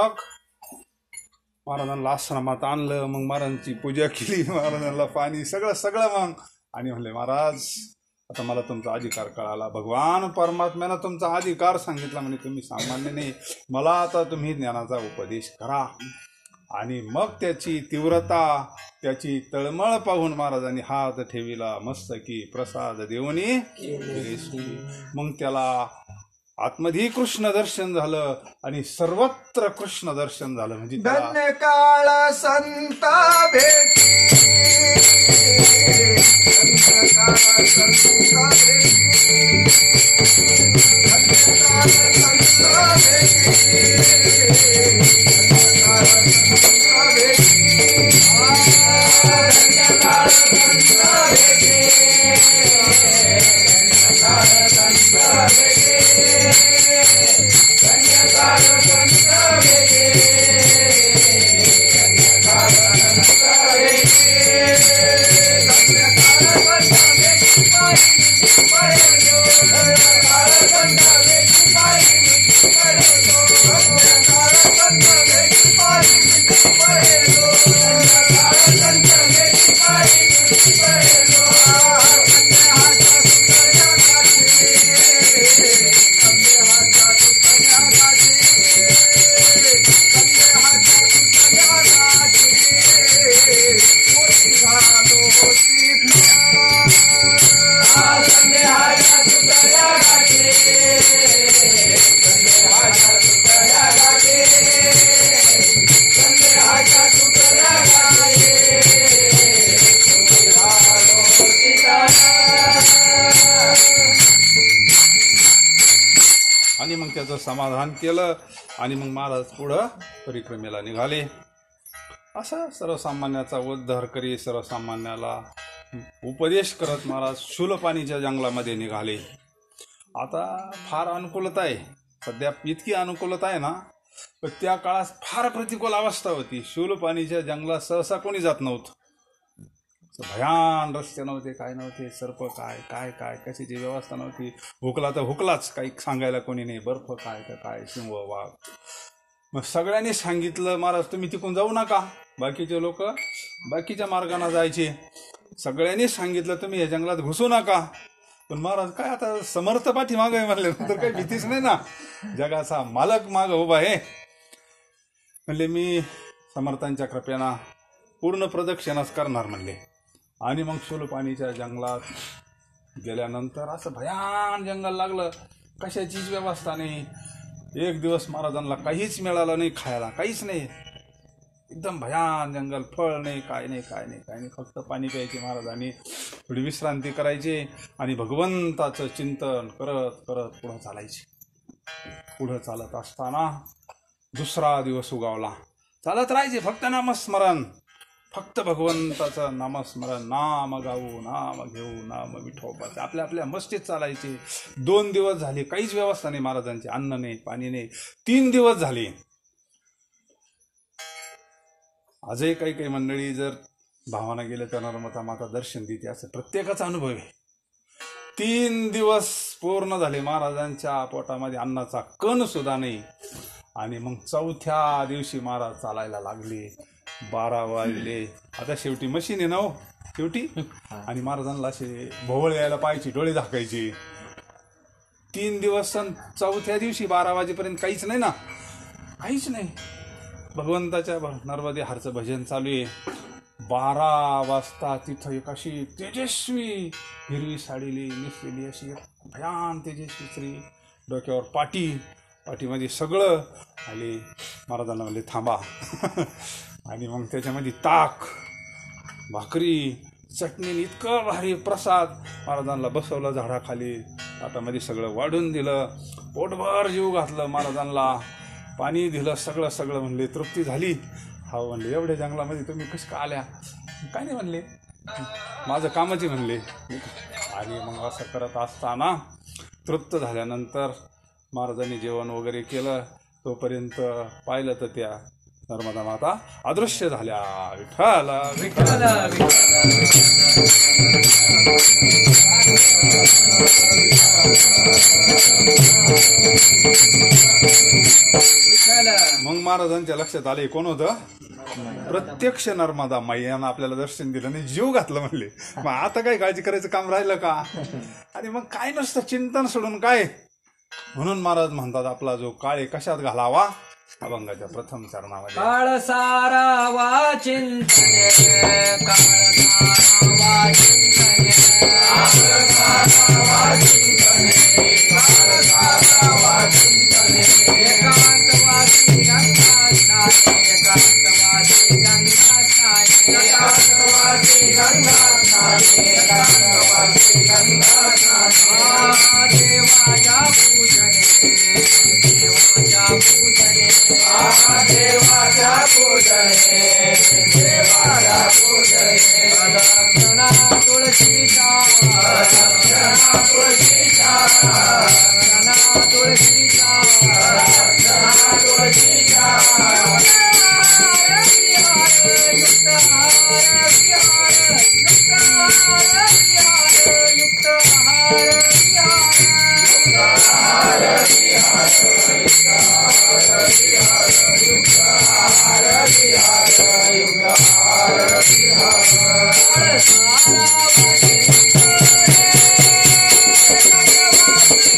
मग महाराजांना आश्रमात आणलं, मग महाराजांची पूजा केली, महाराजांना पाणी सगळं मग. आणि म्हणले महाराज आता मला तुमचा अधिकार कळाला, भगवान परमात्म्यानं तुमचा अधिकार सांगितला म्हणे, तुम्ही सामान्य नाही, मला आता तुम्ही ज्ञानाचा उपदेश करा. आणि मग त्याची तीव्रता, त्याची तळमळ पाहून महाराजांनी हात ठेविला, मस्तकी प्रसाद देऊनी मग त्याला आतमध्ये कृष्ण दर्शन झालं आणि सर्वत्र कृष्ण दर्शन झालं. म्हणजे धन्य काळ संता भेटी, धन्य काळ संता भेटी, धन्य काळ संता भेटी, धन्य काळ संता भेटी, धन्य काळ संता भेटी, धन्य काळ संता भेटी, धन्य काळ संता भेटी, धन्य काळ संता भेटी, धन्य काळ संता भेटी, पायी धन्य काळ संता भेटी, पायी धन्य काळ संता भेटी, पायी धन्य काळ संता भेटी, पायी आणि मग त्याचं समाधान केलं. आणि मग महाराज पुढं परिक्रमेला निघाले. असा सर्वसामान्याचा उद्धार करी, सर्वसामान्याला उपदेश करत महाराज शूलपाणीच्या जंगलामध्ये निघाले. आता फार अनुकूलता आहे, सध्या इतकी अनुकूलता आहे ना, पण त्या काळात फार प्रतिकूल अवस्था होती. शूलपाणीच्या जंगलात सहसा कोणी जात नव्हतं. भयान रस्ते नव्हते, काय नव्हते, सर्प काय काय काय कशाची व्यवस्था नव्हती. हुकला तर हुकलाच, काही सांगायला कोणी नाही. बर्फ काय तर काय, सिंह वाघ. मग सगळ्यांनी सांगितलं महाराज तुम्ही तिकडून जाऊ नका. बाकीचे लोक बाकीच्या मार्गाने जायचे. सगळ्यांनी सांगितलं तुम्ही या जंगलात घुसू नका. पण महाराज काय आता समर्थ पाठी माग आहे म्हणले, नंतर काही भीतीच नाही ना, जगाचा मालक माग उभा आहे. म्हणले मी समर्थांच्या कृपेनं पूर्ण प्रदक्षिणाच करणार म्हणले. आणि मग शूलपाणीच्या जंगलात गेल्यानंतर असं भयान जंगल लागलं, कशाचीच व्यवस्था नाही. एक दिवस महाराजांना काहीच मिळालं नाही खायला, काहीच नाही. एकदम भयान जंगल, फळ नाही, काय नाही काय नाही काय नाही, फक्त पाणी प्यायचे महाराजांनी, थोडी विश्रांती करायची आणि भगवंताचं चिंतन करत करत पुढं चालायचे. पुढं चालत असताना दुसरा दिवस उगावला. चालत राहायचे, फक्त नामस्मरण, फक्त भगवंताचं नामस्मरण, नाम गाऊ, नाम घेऊ, नाम विठोबाचं, आपल्या आपल्या मस्तीत चालायचे. 2 दिवस झाले, काहीच व्यवस्था नाही महाराजांची, अन्न नाही, पाणी नाही. 3 दिवस झाले. आजही काही काही मंडळी जर भावाना गेले तर नर्मदा माता दर्शन देते, असं प्रत्येकाचा अनुभव आहे. 3 दिवस पूर्ण झाले, महाराजांच्या पोटामध्ये अन्नाचा कण सुद्धा नाही. आणि मग 4थ्या दिवशी महाराज चालायला लागले. 12 वाजले. आता शेवटी मशीन आहे ना हो शेवटी. आणि महाराजांना असे भोवळ यायला पाहायचे, डोळे झाकायचे. 3 दिवस 4थ्या दिवशी 12 वाजेपर्यंत काहीच नाही ना, काहीच नाही. भगवंताच्या नर्मदे हारचं भजन चालू आहे. 12 वाजता तिथं एक अशी तेजस्वी हिरवी साडीली नेसलेली अशी एक भयान तेजस्वी स्त्री, डोक्यावर पाठीमध्ये सगळं आले. महाराजांना म्हणले थांबा. आणि मग त्याच्यामध्ये ताक, भाकरी, चटणी, इतकं भारी प्रसाद. महाराजांना बसवलं झाडाखाली, ताटामध्ये सगळं वाढून दिलं, पोटभर जीव घातलं. महाराजांना पाणी दिलं, सगळं म्हणले तृप्ती झाली. हा म्हणले एवढ्या जंगलामध्ये तुम्ही कशी का आल्या? काय नाही म्हणले, माझं कामाची म्हणले. आणि मग असं करत असताना तृप्त झाल्यानंतर महाराजांनी जेवण वगैरे केलं. तोपर्यंत पाहिलं तर त्या नर्मदा माता अदृश्य झाल्या. विठ्ठल विठ्ठल विठ्ठल मग महाराजांच्या लक्षात आले कोण होतं, प्रत्यक्ष नर्मदा मैयानं आपल्याला दर्शन दिलं आणि जीव घातलं म्हणले. मग आता काय काळजी करायचं काम राहिलं का. आणि मग काय नसतं चिंतन सोडून काय. म्हणून महाराज म्हणतात आपला जो काळ आहे कशात घालावा, अभंगाच्या प्रथम चरणामध्ये काळ सारावा चिंतने, काळ सारावा चिंतने, काळ सारावा चिंतने, काळ सारावा चिंतने. एकांतवासी गंगा स्नाने, एकांतवासी गंगा स्नाने, एकांतवासी गंगा स्नाने, एकांतवासी गंगा स्नाने. देवाच्या पूजने, देवाच्या पूजने, देवाच्या पूजने, देवाच्या पूजने. प्रदक्षिणा तुळशीचा, प्रदक्षिणा तुळशीचा, प्रदक्षिणा तुळशीचा, प्रदक्षिणा तुळशीचा. युक्त हार विहार, युक्त हार विहार, युक्त हार विहार, युक्त हार विहार, युक्त हार विहार, युक्त हार विहार, युक्त हार विहार. सारावासी गंगे, गंगावासी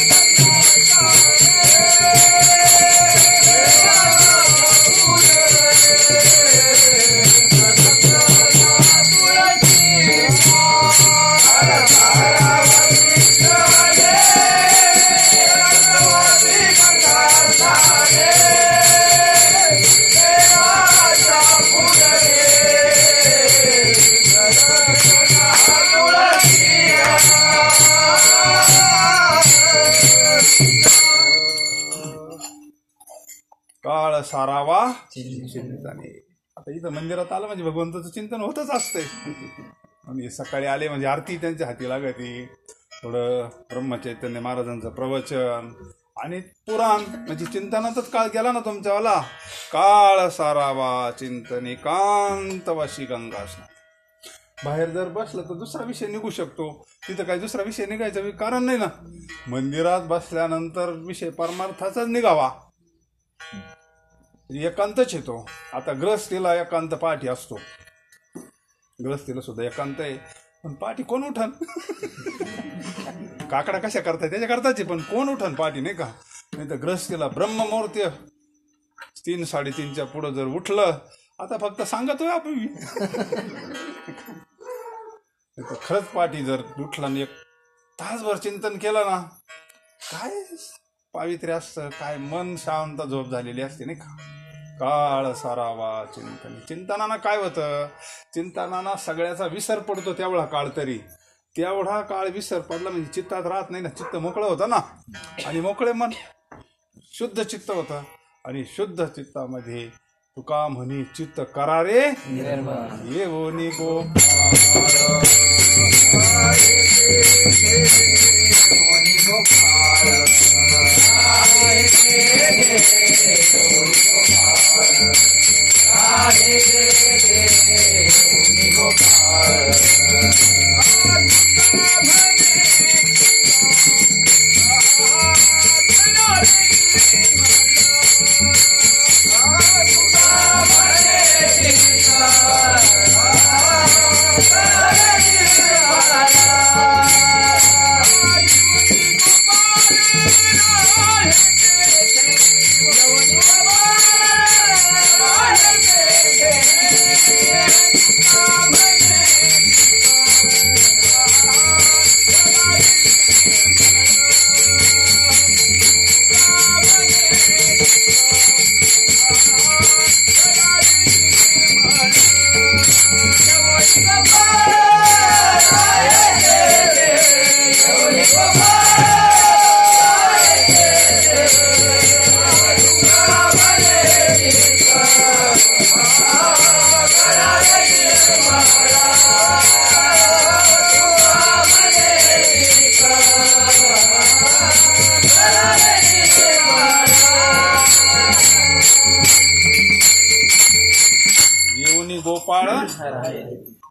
काळ सारावा चिंतने. आता इथं मंदिरात आलं म्हणजे भगवंताचं चिंतन होतच असतंय. आणि सकाळी आले म्हणजे आरती त्यांच्या हाती लागती, थोडं ब्रह्मचैतन्य महाराजांचं प्रवचन आणि पुराण, म्हणजे चिंतनातच काळ गेला ना तुमच्यावाला. काळ सारावा चिंतने, कांतवाशी गंगा स्नान. बाहेर जर बसलं तर दुसरा विषय निघू शकतो, तिथं काही दुसरा विषय निघायचं कारण नाही ना. मंदिरात बसल्यानंतर विषय परमार्थाचाच निघावा, एकांतच येतो. आता ग्रहस्थीला एकांत पाठी असतो, ग्रहस्थीला सुद्धा एकांत आहे, पण पाठी कोण उठन. काकडा कशा करताय त्याच्या करताच, पण कोण उठन पाठी, नाही का. नाही तर ग्रहस्थीला ब्रह्ममुहूर्त 3-3:30च्या पुढं जर उठलं, आता फक्त सांगतोय आपण. खरंच पाठी जर उठला आणि 1 तासभर चिंतन केलं ना, काय पावित्र्य असतं, काय मन शांत झोप झालेली असते, नाही का. काळ सारावा चिंतन. चिंतनानं काय होतं, चिंतनानं सगळ्याचा विसर पडतो तेवढा काळ. तरी तेवढा काळ विसर पडला म्हणजे चित्तात राहत नाही ना, चित्त मोकळं होतं ना. आणि मोकळे मन शुद्ध चित्त होतं. आणि शुद्ध चित्तामध्ये तुका म्हणी चित्त करारे येवोनी गोपाळ.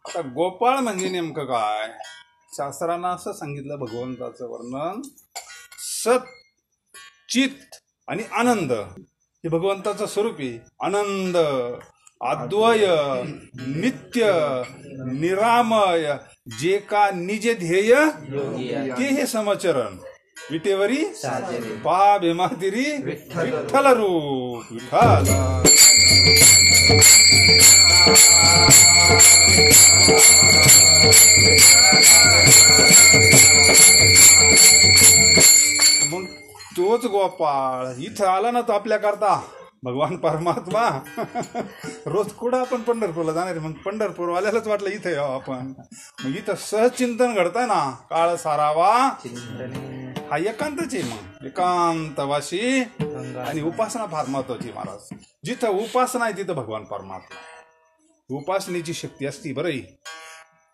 आता गोपाळ म्हणजे नेमकं काय, शास्त्रानं असं सांगितलं भगवंताचं वर्णन, सत चित आणि आनंद हे भगवंताचं स्वरूप आहे. आनंद, अद्वय, नित्य, निरामय, जे का निज ध्येय ते हे समचरण. विटेवरी पहा भीमातिरी विठ्ठल रूप. विठ्ठल मग तोच गोपाळ इथं आला ना तो आपल्या करता भगवान परमात्मा. रोज कुठं आपण पंढरपूरला जाणार. मग पंढरपूर वाल्यालाच वाटलं इथं यावं आपण. मग इथं सहचिंतन घडतंय ना. काळ सारावा हा एकांतच आहे. मग एकांतवासी आणि उपासना फार महत्वाची महाराज. जिथं उपासना आहे तिथं भगवान परमात्मा. उपासनेची शक्ती असती बरं.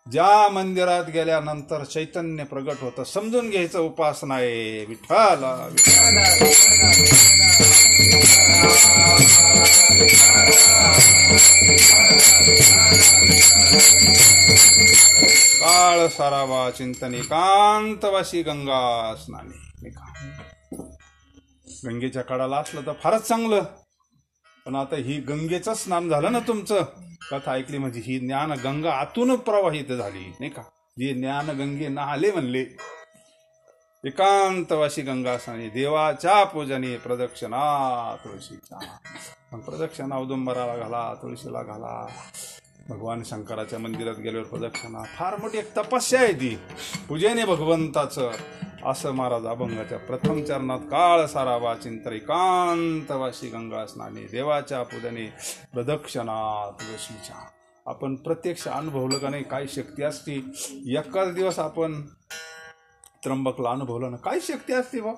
ज्या मंदिरात गेल्यानंतर चैतन्य प्रगट होतं समजून घ्यायचं उपासना आहे. विठ्ठल काळ सारावा चिंतन एकांतवासी गंगा स्नाने. गंगेच्या कडाला असलं तर फारच चांगलं. पण आता ही गंगेचं स्नान झालं ना तुमचं. कथा ऐकली म्हणजे ही ज्ञान गंगा आतून प्रवाहित झाली नाही का. जे ज्ञान गंगे नाहले म्हणले. एकांतवासी गंगा स्नानी देवाच्या पूजने प्रदक्षिणा तुळशीच्या. मग प्रदक्षिणा औदुंबराला घाला, तुळशीला घाला. भगवान शंकराच्या मंदिरात गेल्यावर प्रदक्षिणा फार मोठी एक तपस्या आहे ती. पूजेने भगवंताचं. असं महाराज अभंगाच्या प्रथम चरणात काळ सारावा चिंतन एकांतवासी गंगा स्नानी देवाच्या पूजने प्रदक्षिणा तुळशीच्या. आपण प्रत्यक्ष अनुभवलं का नाही काय शक्ती असती. एकाच दिवस आपण त्र्यंबकला अनुभवलं ना काय शक्ती असते बा.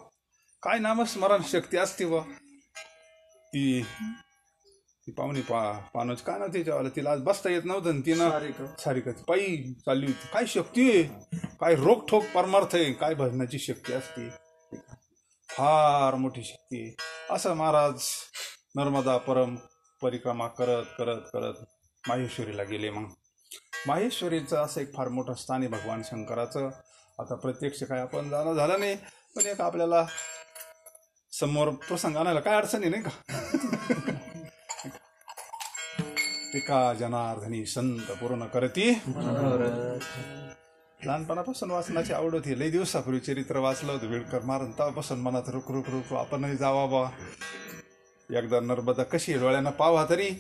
काय नामस्मरण शक्ती असते बा. ती पाहुणी पानोज का ना त्याच्यावाला. तिला आज बसता येत नव्हतं. तिनं सारिका पायी चालली होती. काय शक्ती आहे. काय रोखठोक परमार्थ आहे. काय भजनाची शक्ती असते. फार मोठी शक्ती आहे. असं महाराज नर्मदा परम परिक्रमा करत करत करत माहेश्वरीला गेले. मग माहेश्वरीचं असं एक फार मोठं स्थान आहे भगवान शंकराचं. आता प्रत्यक्ष काय आपण जाणं झालं नाही. पण एक आपल्याला समोर प्रसंग आणायला काय अडचणी नाही का. एका जनार्दनी संत पूर्ण करती. लहानपणापासून वाचनाची आवड होती. लई दिवसापूर्वी चरित्र वाचलं होतं विळकर महाराज. तेव्हापासून मनात रुक रुक रुक आपणही जावा बा. एकदा नर्मदा कशी डोळ्यानं पावा तरी.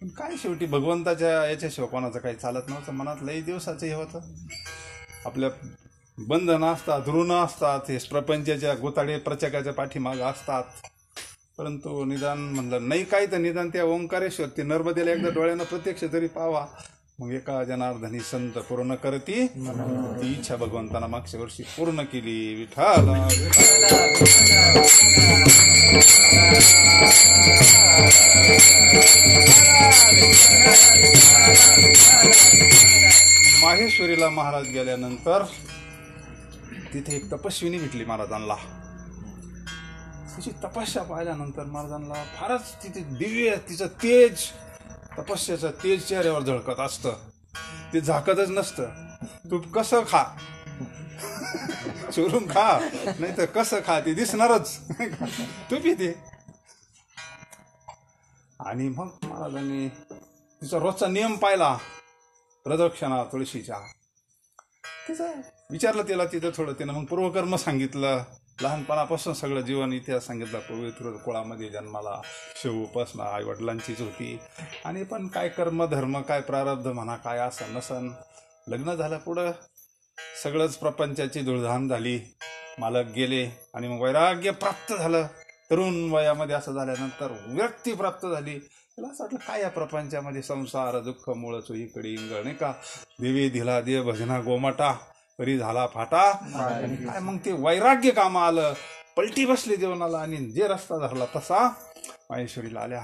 पण काय शेवटी भगवंताच्या याच्याशिवाय कोणाचं काही चालत नव्हतं. मनात लई दिवसाचं हे होतं. आपल्या बंधन असतात, ऋण असतात, हे प्रपंचाच्या गोताडे प्रचकाच्या पाठीमाग असतात. परंतु निदान म्हणलं नाही काय तर निदान त्या ओंकारेश्वर ते नर्मदेला एकदा डोळ्यानं प्रत्यक्ष तरी पावा. मग एका जनार्दनी संत पूर्ण करती. ती इच्छा भगवंताना मागच्या वर्षी पूर्ण केली. विठ्ठल माहेश्वरीला महाराज गेल्यानंतर तिथे एक तपस्विनी भेटली महाराजांना. तिची तपस्या पाहिल्यानंतर महाराजांना फारच तिथे दिव्य तिचं तेज, तपस्याचं तेज चेहऱ्यावर झळकत असतं. ते झाकतच नसतं. तू कसं खा, चोरून खा, नाही तर कसं खा ते दिसणारच. तू पिते. आणि मग महाराजांनी तिचा रोजचा नियम पाहिला. प्रदक्षिणा तुळशीच्या. तिचं विचारलं तिला तिथं थोडं. तिनं मग पूर्वकर्म सांगितलं. लहानपणापासून सगळं जीवन इतिहास सांगितला. पवित्र कुळामध्ये जन्माला, शिव उपासना आईवडिलांचीच होती. आणि पण काय कर्म धर्म काय प्रारब्ध म्हणा काय असं नसन. लग्न झालं पुढं सगळंच प्रपंचाची धुळधाण झाली. मालक गेले आणि मग वैराग्य प्राप्त झालं. तरुण वयामध्ये असं झाल्यानंतर विरक्ती प्राप्त झाली. त्याला असं वाटलं काय या प्रपंचामध्ये संसार दुःख मुळच इकडे इंगळ नाही का. देवी दिला देव भजना गोमाटा परी झाला फाटा. काय मग ते वैराग्य कामा आलं. पलटी बसली जीवनाला आणि जे रस्ता धरला तसा माहेश्वरीला आल्या.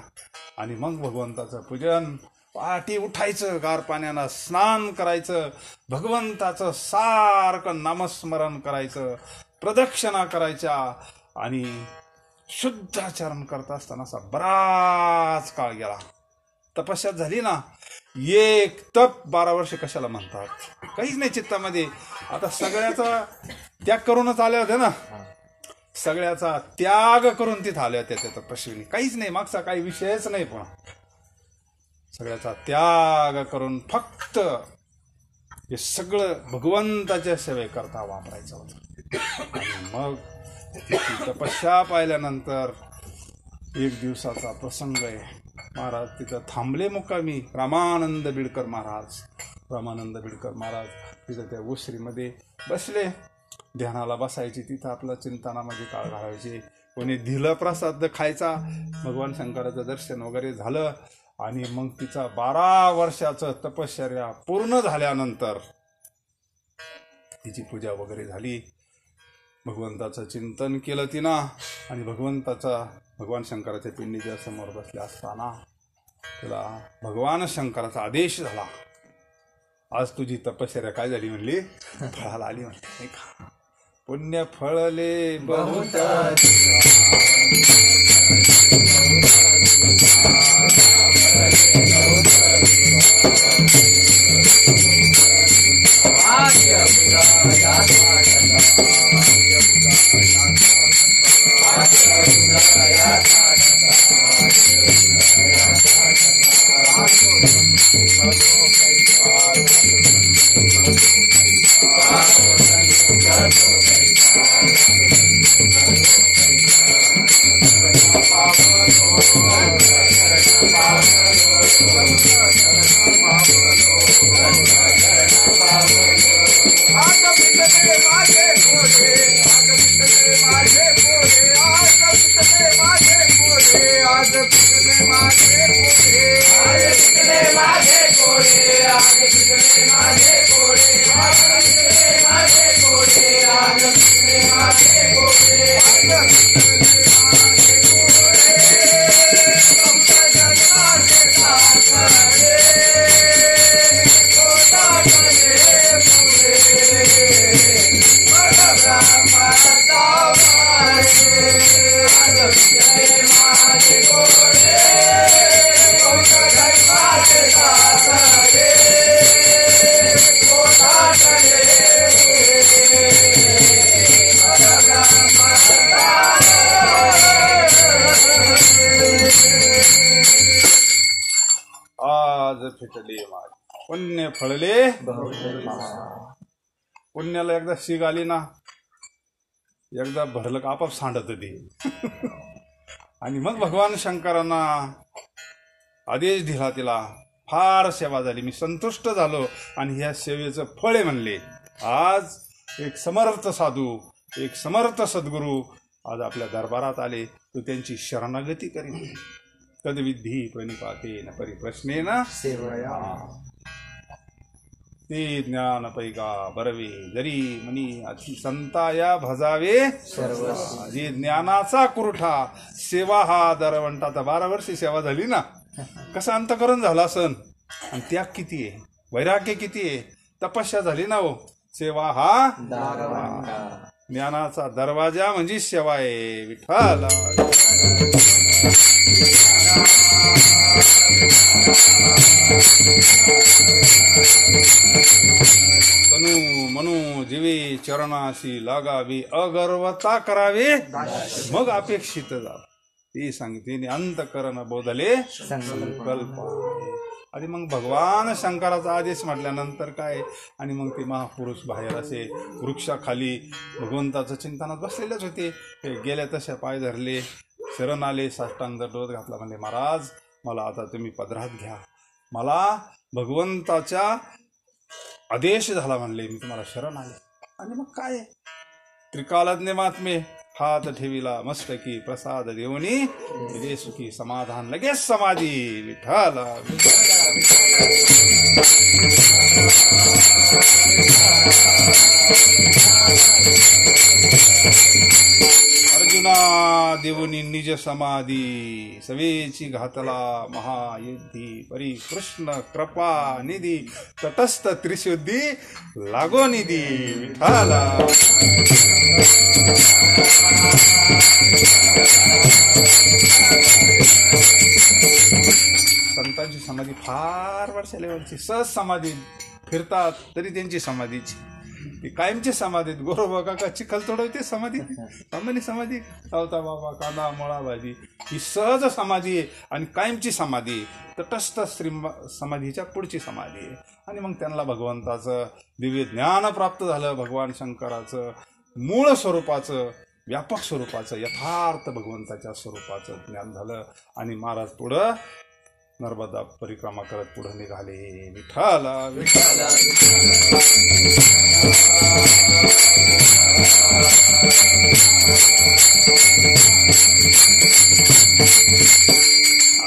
आणि मग भगवंताचं पूजन. पहाटे उठायचं, गार पाण्यानं स्नान करायचं, भगवंताचं सारखं नामस्मरण करायचं, प्रदक्षिणा करायच्या. आणि शुद्धाचरण करत असताना असा बराच काळ गेला. तपस्या झाली ना. एक तप 12 वर्ष कशाला म्हणतात. काहीच नाही चित्तामध्ये. आता सगळ्याचा त्याग करूनच आले होते ना. सगळ्याचा त्याग करून तिथं आल्या त्या तपस्विनी. काहीच नाही, मागचा काही विषयच नाही, पण सगळ्याचा त्याग करून फक्त हे सगळं भगवंताच्या सेवेकरता वापरायचं होतं. आणि मग तिची तपस्या पाहिल्यानंतर एक दिवसाचा प्रसंग आहे. महाराज तिथं थांबले मुक्कामी. रामानंद बिडकर महाराज तिथं त्या ओसरीमध्ये बसले. ध्यानाला बसायचे तिथं, आपलं चिंतनामध्ये काळ घालायचे. कोणी दिलं प्रसाद खायचा. भगवान शंकराचं दर्शन वगैरे झालं आणि मग तिचा 12 वर्षाचं तपश्चर्या पूर्ण झाल्यानंतर तिची पूजा वगैरे झाली. भगवंताचं चिंतन केलं तिनं आणि भगवान शंकराच्या पिंडीच्या समोर बसले असताना तिला भगवान शंकराचा आदेश झाला. आज तुझी तपश्चर्या काय झाली म्हणली? फळाला आली म्हणली, नाही का? पुण्य फळले बहुत फिटले माझ पुण्य फळले. पुण्याला एकदा शीग आली ना, एकदा भरलं का आपाप सांडत होती. आणि मग भगवान शंकरांना आदेश दिला. तिला फार सेवा झाली, मी संतुष्ट झालो आणि ह्या सेवेचं फळ आहे म्हणले. आज एक समर्थ साधू, एक समर्थ सद्गुरू आज आपल्या दरबारात आले. तो त्यांची शरणागती करीत. तद्विधी प्रणिपातेन परिप्रश्नेन सेवया ते ज्ञान पैका बरवे जरी मनी अति संताया भजावे सर्व. जे ज्ञानाचा कुरठा सेवा हा दरवंटाचा. 12 वर्षी सेवा झाली ना, कसं अंतकरण झाला असन. आणि त्याग किती आहे, वैराग्य किती आहे, तपस्या झाली ना हो. सेवा हा ज्ञानाचा दरवाजा म्हणजे सेवा आहे. विठ्ठल तनु मनु जीवे चरणाशी लागावे, अगर्वता करावे मग अपेक्षित जावे. ते सांगते अंतकरण बोधले संकल्प. आणि मग भगवान शंकराचा आदेश म्हटल्यानंतर काय. आणि मग ते महापुरुष बाहेर असे वृक्षाखाली भगवंताचं चिंतनात बसलेलेच होते. ते गेल्या तशा पाय धरले, शरण आले, साष्टांग दंडवत घातला. म्हणले महाराज मला आता तुम्ही पदरात घ्या, मला भगवंताचा आदेश झाला म्हणले, मी तुम्हाला शरण आले. आणि मग काय त्रिकालज्ञ महात्मे हात ठेविला मस्तकी प्रसाद देवनी दिले सुखी समाधान लगेच समाधी. विठ्ठल अर्जुना देवनी निज समाधी सवेची घातला महायुद्धी परी कृष्ण कृपा निधी तटस्थ त्रिशुद्धी लागो निधी. विठ्ठला संतांची समाधी फार वर्षा लेवलची, सहज समाधी फिरतात तरी त्यांची समाधीची. ती कायमची समाधीत गोरोबा काका चिखल तोडवते समाधीत सामान्य समाधी सावता बाबा कांदा मुळा भाजी ही सहज समाधी आहे आणि कायमची समाधी आहे. तटस्थ श्री समाधीच्या पुढची समाधी आहे. आणि मग त्यांना भगवंताचं दिव्य ज्ञान प्राप्त झालं. भगवान शंकराचं मूळ स्वरूपाचं व्यापक स्वरूपाचं यथार्थ भगवंताच्या स्वरूपाचं ज्ञान झालं. आणि महाराज पुढं नर्मदा परिक्रमा करत पुढे निघाले. विठ्ठला विठ्ठला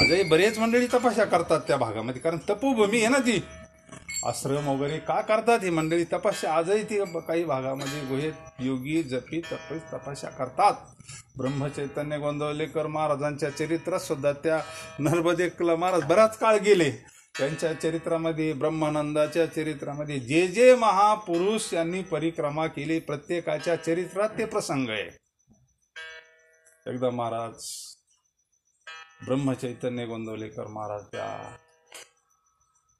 आजही बरेच मंडळी तपस्या करतात त्या भागामध्ये, कारण तपोभूमी आहे ना ती. आश्रम वगैरे का करतात ही मंडळी तपस्या? आजही ती काही भागामध्ये गुहेत योगी जपी तपस्या करतात. ब्रह्मचैतन्य गोंदवलेकर महाराजांच्या चरित्रात सुद्धा त्या नर्मदेला महाराज बराच काळ गेले. त्यांच्या चरित्रामध्ये ब्रह्मानंदाच्या चरित्रामध्ये जे जे महापुरुष यांनी परिक्रमा केली प्रत्येकाच्या चरित्रात ते प्रसंग आहे. एकदा महाराज ब्रह्मचैतन्य गोंदवलेकर महाराज त्या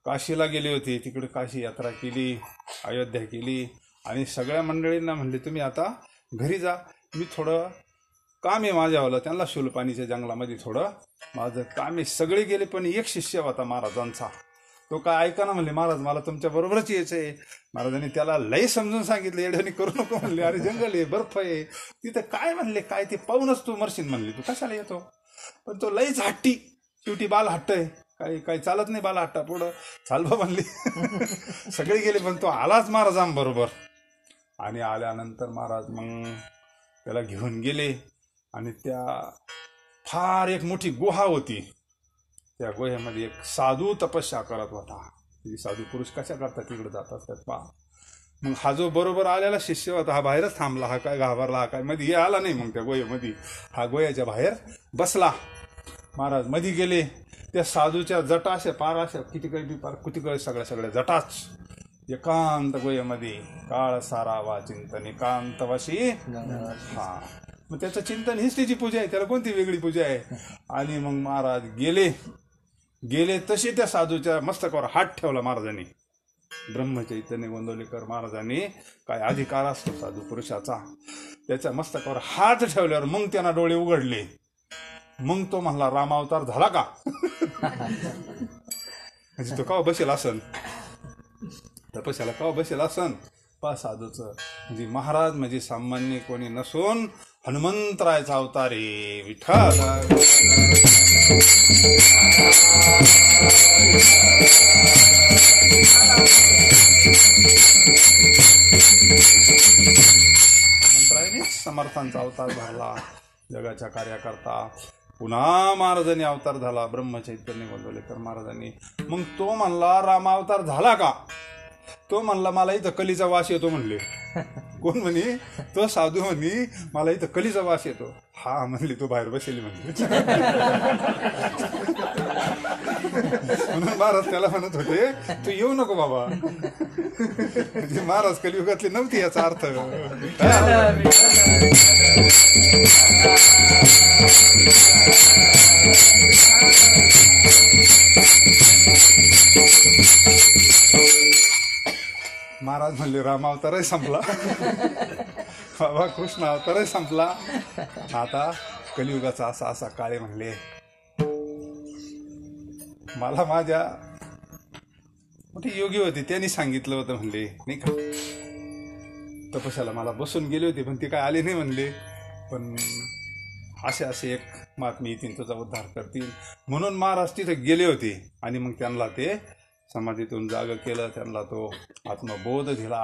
काशीला गेले होते. तिकडे काशी यात्रा केली, अयोध्या केली आणि सगळ्या मंडळींना म्हणले तुम्ही आता घरी जा, मी थोडं काम आहे माझ्यावालं. त्यांना शूलपाणीच्या जंगलामध्ये थोडं माझं काम आहे. सगळे गेले पण एक शिष्य होता महाराजांचा. तो काय ऐका ना म्हणले, महाराज मला तुमच्या बरोबरच यायचं आहे. महाराजांनी त्याला लय समजून सांगितलं, येड्याने करू नको म्हणले. अरे जंगल आहे, बर्फ आहे तिथं, काय म्हणले काय ते पाहूनच तू मरशील म्हणले, तू कशाला येतो? पण तो लयच हट्टी, शेवटी बाल हट्ट आहे, काही चालत नाही बाला हट्टा पुढं चालवा म्हणली. सगळे गेले पण तो आलाच महाराजांबरोबर. आणि आल्यानंतर महाराज मग त्याला घेऊन गेले आणि त्या फार एक मोठी गुहा होती. त्या गुहेमध्ये एक साधू तपस्या करत होता. साधू पुरुष कशा करतात तिकडे जातात त्यात पहा. मग हा जो बरोबर आलेला शिष्य होता हा बाहेरच थांबला. हा काय घाबरला, हा काय मध्ये आला नाही. मग त्या गोह्यामध्ये हा गोह्याच्या बाहेर बसला. महाराज मध्ये गेले. त्या साधूच्या जटा अशा पार अशा किती काही सगळ्या जटाच एकांत गोह्यामध्ये काळ सारावा चिंतन एकांतवाशी. हा मग त्याचं चिंतन हीच त्याची पूजा आहे, त्याला कोणती वेगळी पूजा आहे? आणि मग महाराज गेले तसे त्या साधूच्या मस्तकावर हात ठेवला महाराजांनी. ब्रह्मचैतन्य गोंदवलेकर महाराजांनी, काय अधिकार असतो साधू पुरुषाचा, त्याच्या मस्तकावर हात ठेवल्यावर मग त्यांना डोळे उघडले. मग तो म्हणला रामावतार झाला का? म्हणजे तो का बसेल असन, तपस्याला का बसेल असन पा साधूचं. म्हणजे महाराज म्हणजे सामान्य कोणी नसून हनुमंतरायचा अवतार आहे. विठ्ठल हनुमंतरायने समर्थांचा अवतार धरला जगाच्या कार्याकरता. पुन्हा महाराजांनी अवतार झाला ब्रह्मचैतन्य गोंदवलेकर महाराजांनी. मग तो म्हणला रामावतार झाला का? तो म्हणला मला इथं कलीचा वास येतो म्हणले. कोण म्हणे? तो साधू म्हणे मला इथं कलीचा वास येतो. हा म्हणले तो बाहेर बसेल म्हणले. म्हणून महाराज त्याला म्हणत होते तू येऊ नको बाबा. म्हणजे महाराज कलियुगातली नव्हती याचा अर्थ. महाराज म्हणले राम अवतारही संपला, बाबा कृष्ण अवतारही संपला, आता कलियुगाचा असा काळे म्हणले. मला माझ्या मोठी योगी होती त्यांनी सांगितलं होतं म्हणले नाही का, तपस्याला मला बसून गेले होते पण ते काय आले नाही म्हणले. पण असे एक महात्मे येतील तुझा उद्धार करतील म्हणून महाराज तिथे गेले होते. आणि मग त्यांना ते समाधीतून जाग केलं, त्यांना तो आत्मबोध दिला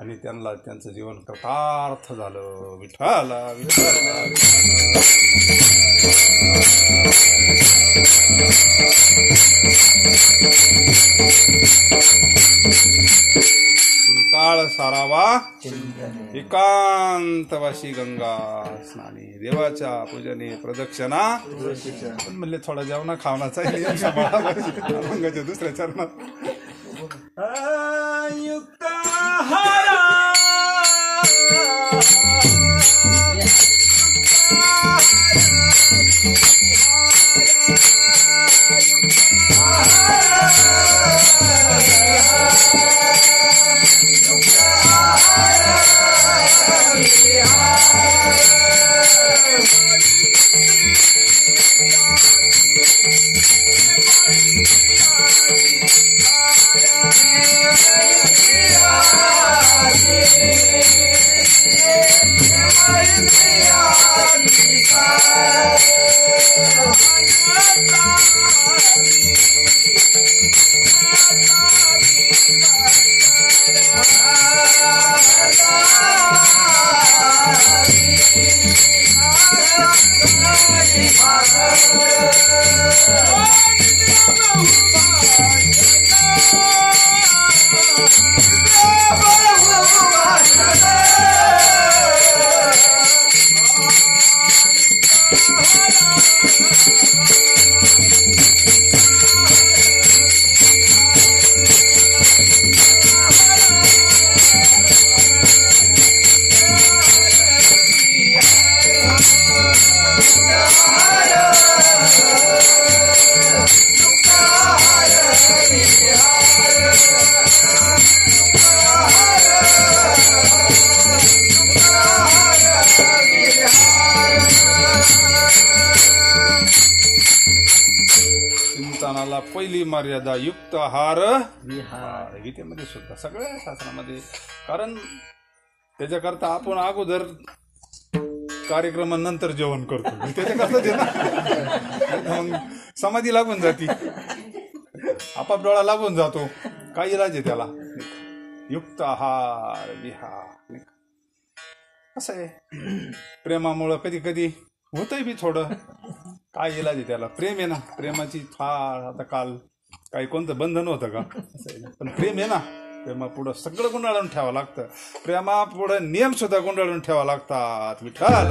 आणि त्यांना त्यांचं जीवन कृतार्थ झालं. विठ्ठल काळ सारावा एकांतवाशी गंगा स्नानी. देवाच्या पूजने प्रदक्षिणा. पण म्हणले थोडा जेवणा खावणाचा मंगाच्या दुसऱ्या चरणात युक्त Hara चिंतनाला पहिली मर्यादा युक्त आहार विहार. गीतेमध्ये सुद्धा सगळ्या शास्त्रामध्ये. कारण त्याच्याकरता आपण अगोदर कार्यक्रमानंतर जेवण करतो त्याच्याकरता ते ना मग समाधी लागून जाती, आपाप डोळा लागून जातो. काय इलाज आहे त्याला? युक्त आहार विहार. असं आहे प्रेमामुळं कधी कधी होतंय बी थोडं. काय इलाज आहे त्याला? प्रेम आहे ना. प्रेमाची फार आता काल काही कोणतं बंधन होतं का? असं आहे ना. पण प्रेम आहे ना. प्रेमापुढं सगळं गुंडाळून ठेवावं लागतं. प्रेमापुढं नियम सुद्धा गुंडाळून ठेवावं लागतात. विठ्ठल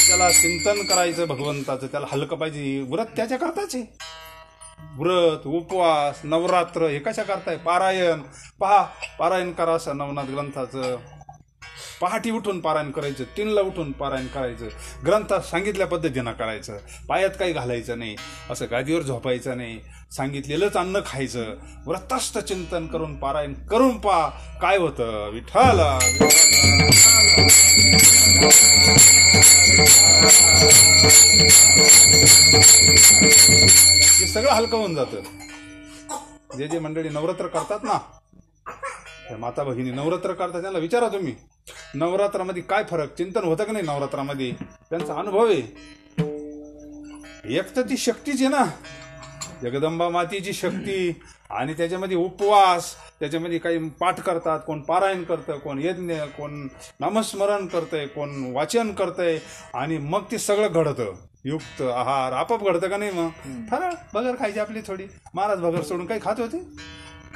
त्याला चिंतन करायचं भगवंताचं, त्याला हलकं पाहिजे. व्रत त्याच्या करताच आहे. व्रत उपवास नवरात्र हे कशा करताय? पारायण. पहा, पारायण करा असं नवनाथ ग्रंथाचं. पहाटी उठून पारायण करायचं, 3ला उठून पारायण करायचं, ग्रंथात सांगितल्या पद्धतीनं करायचं. पायात काही घालायचं नाही, असं गादीवर झोपायचं नाही, सांगितलेलंच अन्न खायचं. व्रतस्थ चिंतन करून पारायण करून पहा काय होतं. विठ्ठल हे सगळं हलकं होऊन जातं. जे मंडळी नवरात्र करतात ना, माता भगिनी नवरात्र करतात, त्यांना विचारा तुम्ही नवरात्रामध्ये काय फरक, चिंतन होतं का नाही नवरात्रामध्ये? त्यांचा अनुभव आहे. एक तर ती शक्तीच आहे ना, जगदंबा मातेची शक्ती. आणि त्याच्यामध्ये उपवास, त्याच्यामध्ये काही पाठ करतात, कोण पारायण करतं, कोण यज्ञ, कोण नामस्मरण करतंय, कोण वाचन करतंय. आणि मग ते सगळं घडतं. युक्त आहार आपोआप घडतं का नाही? मग फराळ भगर खायची आपली थोडी. महाराज भगर सोडून काही खात होते?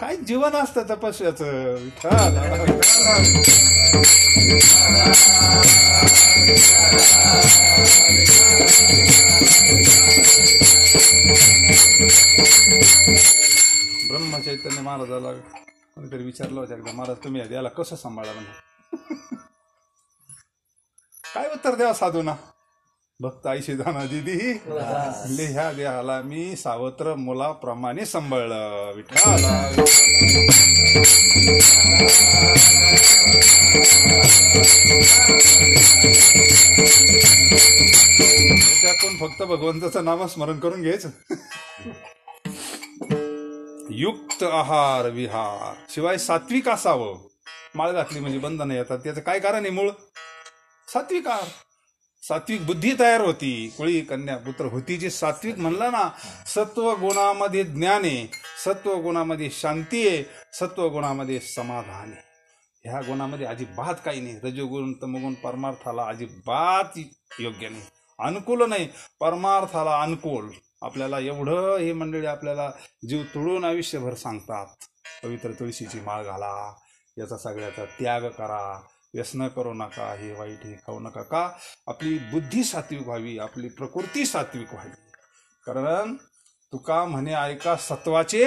काय जीवन असतं तपस्याचं. ब्रह्मचैतन्य महाराजाला कोणीतरी विचारलं होतं एकदा, महाराज तुम्ही याला कसं सांभाळा म्हणजे? काय उत्तर द्यावं साधूना? भक्त आईशी जाना दिदी लिह्या देहाला मी सावत्र मुलाप्रमाणे सांभाळलं. विठ्ठल त्याच्यातून फक्त भगवंताचं नामस्मरण करून घ्यायचं. युक्त आहार विहार. शिवाय सात्विक असावं. माळ घातली म्हणजे बंधनं येतात. त्याचं काय कारण आहे? मूळ सात्विक आहार. सात्विक बुद्धी तयार होती. कुळी कन्या पुत्र होती. जे सात्विक म्हणलं ना, सत्व गुणामध्ये ज्ञान आहे, सत्व गुणामध्ये शांती आहे, सत्व गुणामध्ये समाधान आहे. ह्या गुणामध्ये अजिबात काही नाही. रजोगुण तमगुण परमार्थाला अजिबात योग्य नाही, अनुकूल नाही. परमार्थाला अनुकूल. आपल्याला एवढं हे मंडळी आपल्याला जीव तुळून आयुष्यभर सांगतात. पवित्र तुळशीची माळ घाला, याचा सगळ्याचा त्याग करा, व्यसन करू नका, हे वाईट हे खाऊ नका. का? आपली बुद्धी सात्विक व्हावी, आपली प्रकृती सात्विक व्हावी. कारण तुका म्हणे ऐका सत्वाचे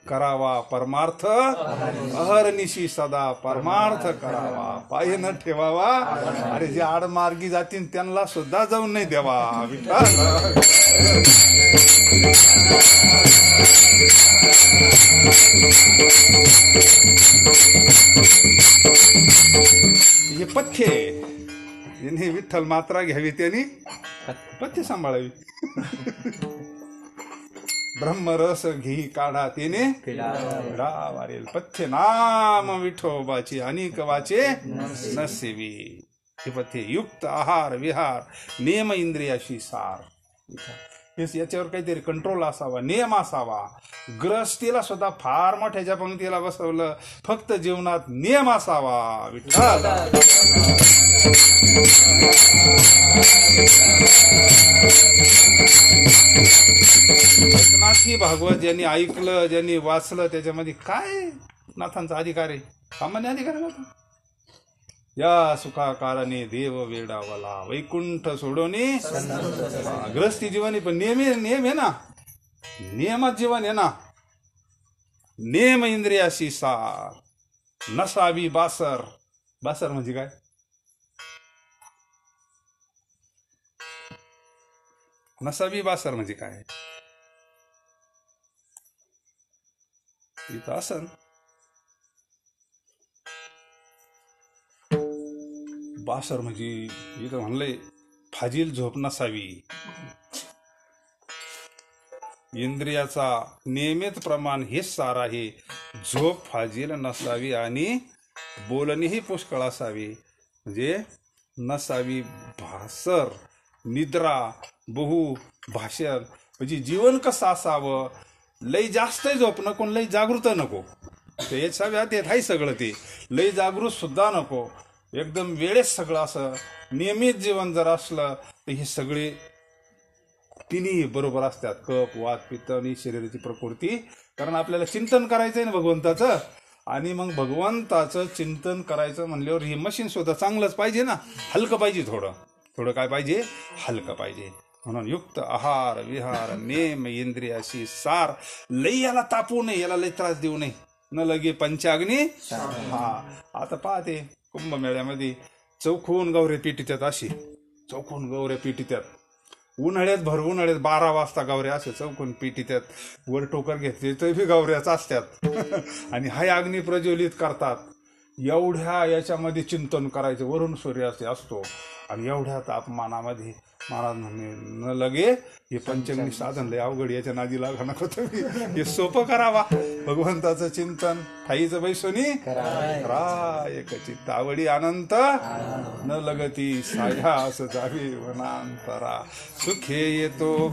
करावा परमार्थ अहर्निशी सदा परमार्थ करावा पाय न ठेवावा अरे जे आडमार्गी जातील त्यांना सुद्धा जाऊन नाही द्यावा विठ्ठल हे पथ्य यांनी विठ्ठल मात्रा घ्यावी त्यांनी पथ्य सांभाळावी ब्रह्मरस घी काढा तेने वारेल पथ्य नाम विठोबाची अनेक वाचे नसेवी हे पथ्य युक्त आहार विहार नियम इंद्रियाशी सार याच्यावर काहीतरी कंट्रोल असावा नियम असावा ग्रस्तीला सुद्धा फार मोठ्याच्या पंक्तीला बसवलं फक्त जीवनात नियम असावा विठ्ठल नाथी भागवत ज्यांनी ऐकलं ज्यांनी वाचलं त्याच्यामध्ये काय नाथांचा अधिकार आहे सामान्य अधिकार आहे या सुखाकारणे देव वेडावला वैकुंठ सोडोनी ग्रस्ती जीवन पण नियम आहे ना नियमात जीवन आहे ना नियम इंद्रियाशी सार नसावी बासर बासर म्हणजे काय नसावी बासर म्हणजे काय इथं असन बासर म्हणजे इथं म्हणलंय फाजील झोप नसावी इंद्रियाचा नियमित प्रमाण हेच सार आहे झोप फाजील नसावी आणि बोलणेही पुष्कळ असावी म्हणजे नसावी भासर निद्रा बहु भाषण म्हणजे जीवन कसं असावं लय जास्त झोप नको लय जागृत नको ते याच्यात येत आहे सगळं ते लय जागृत सुद्धा नको एकदम वेळेत सगळं असं नियमित जीवन जर असलं तर हे सगळे तिन्ही बरोबर असतात कफ वात पित्त आणि शरीराची प्रकृती कारण आपल्याला चिंतन करायचंय ना भगवंताचं आणि मग भगवंताचं चिंतन करायचं म्हणल्यावर हे मशीन सुद्धा चांगलंच पाहिजे ना हलकं पाहिजे थोडं काय पाहिजे हलकं पाहिजे म्हणून युक्त आहार विहार नेम इंद्रियाशी सार लई याला तापू नये याला लई त्रास देऊ नये न लगे पंचाग्नी हा आता पाहते कुंभमेळ्यामध्ये चौकून गौऱ्या पिटीतात अशी चौकून गौऱ्या पिटीतात उन्हाळ्यात 12 वाजता गौऱ्या असे चौकून पिटीतात वर टोकर घेतले तर बी गौऱ्याच असतात आणि हाय अग्नी प्रज्वलित करतात एवढ्या याच्यामध्ये चिंतन करायचं वरून सूर्य असे असतो आणि एवढ्या तापमानामध्ये महाराज म्हणे न लगे हे पंचग्नी साधन लय अवघड याच्या नादी लागा नको तुम्ही हे सोपं करावा भगवंताचं चिंतन ठाईचं बैसोनी करा एक चित्त आवडी अनंत न लगती साया असं जावी वनांतरा सुखे येतो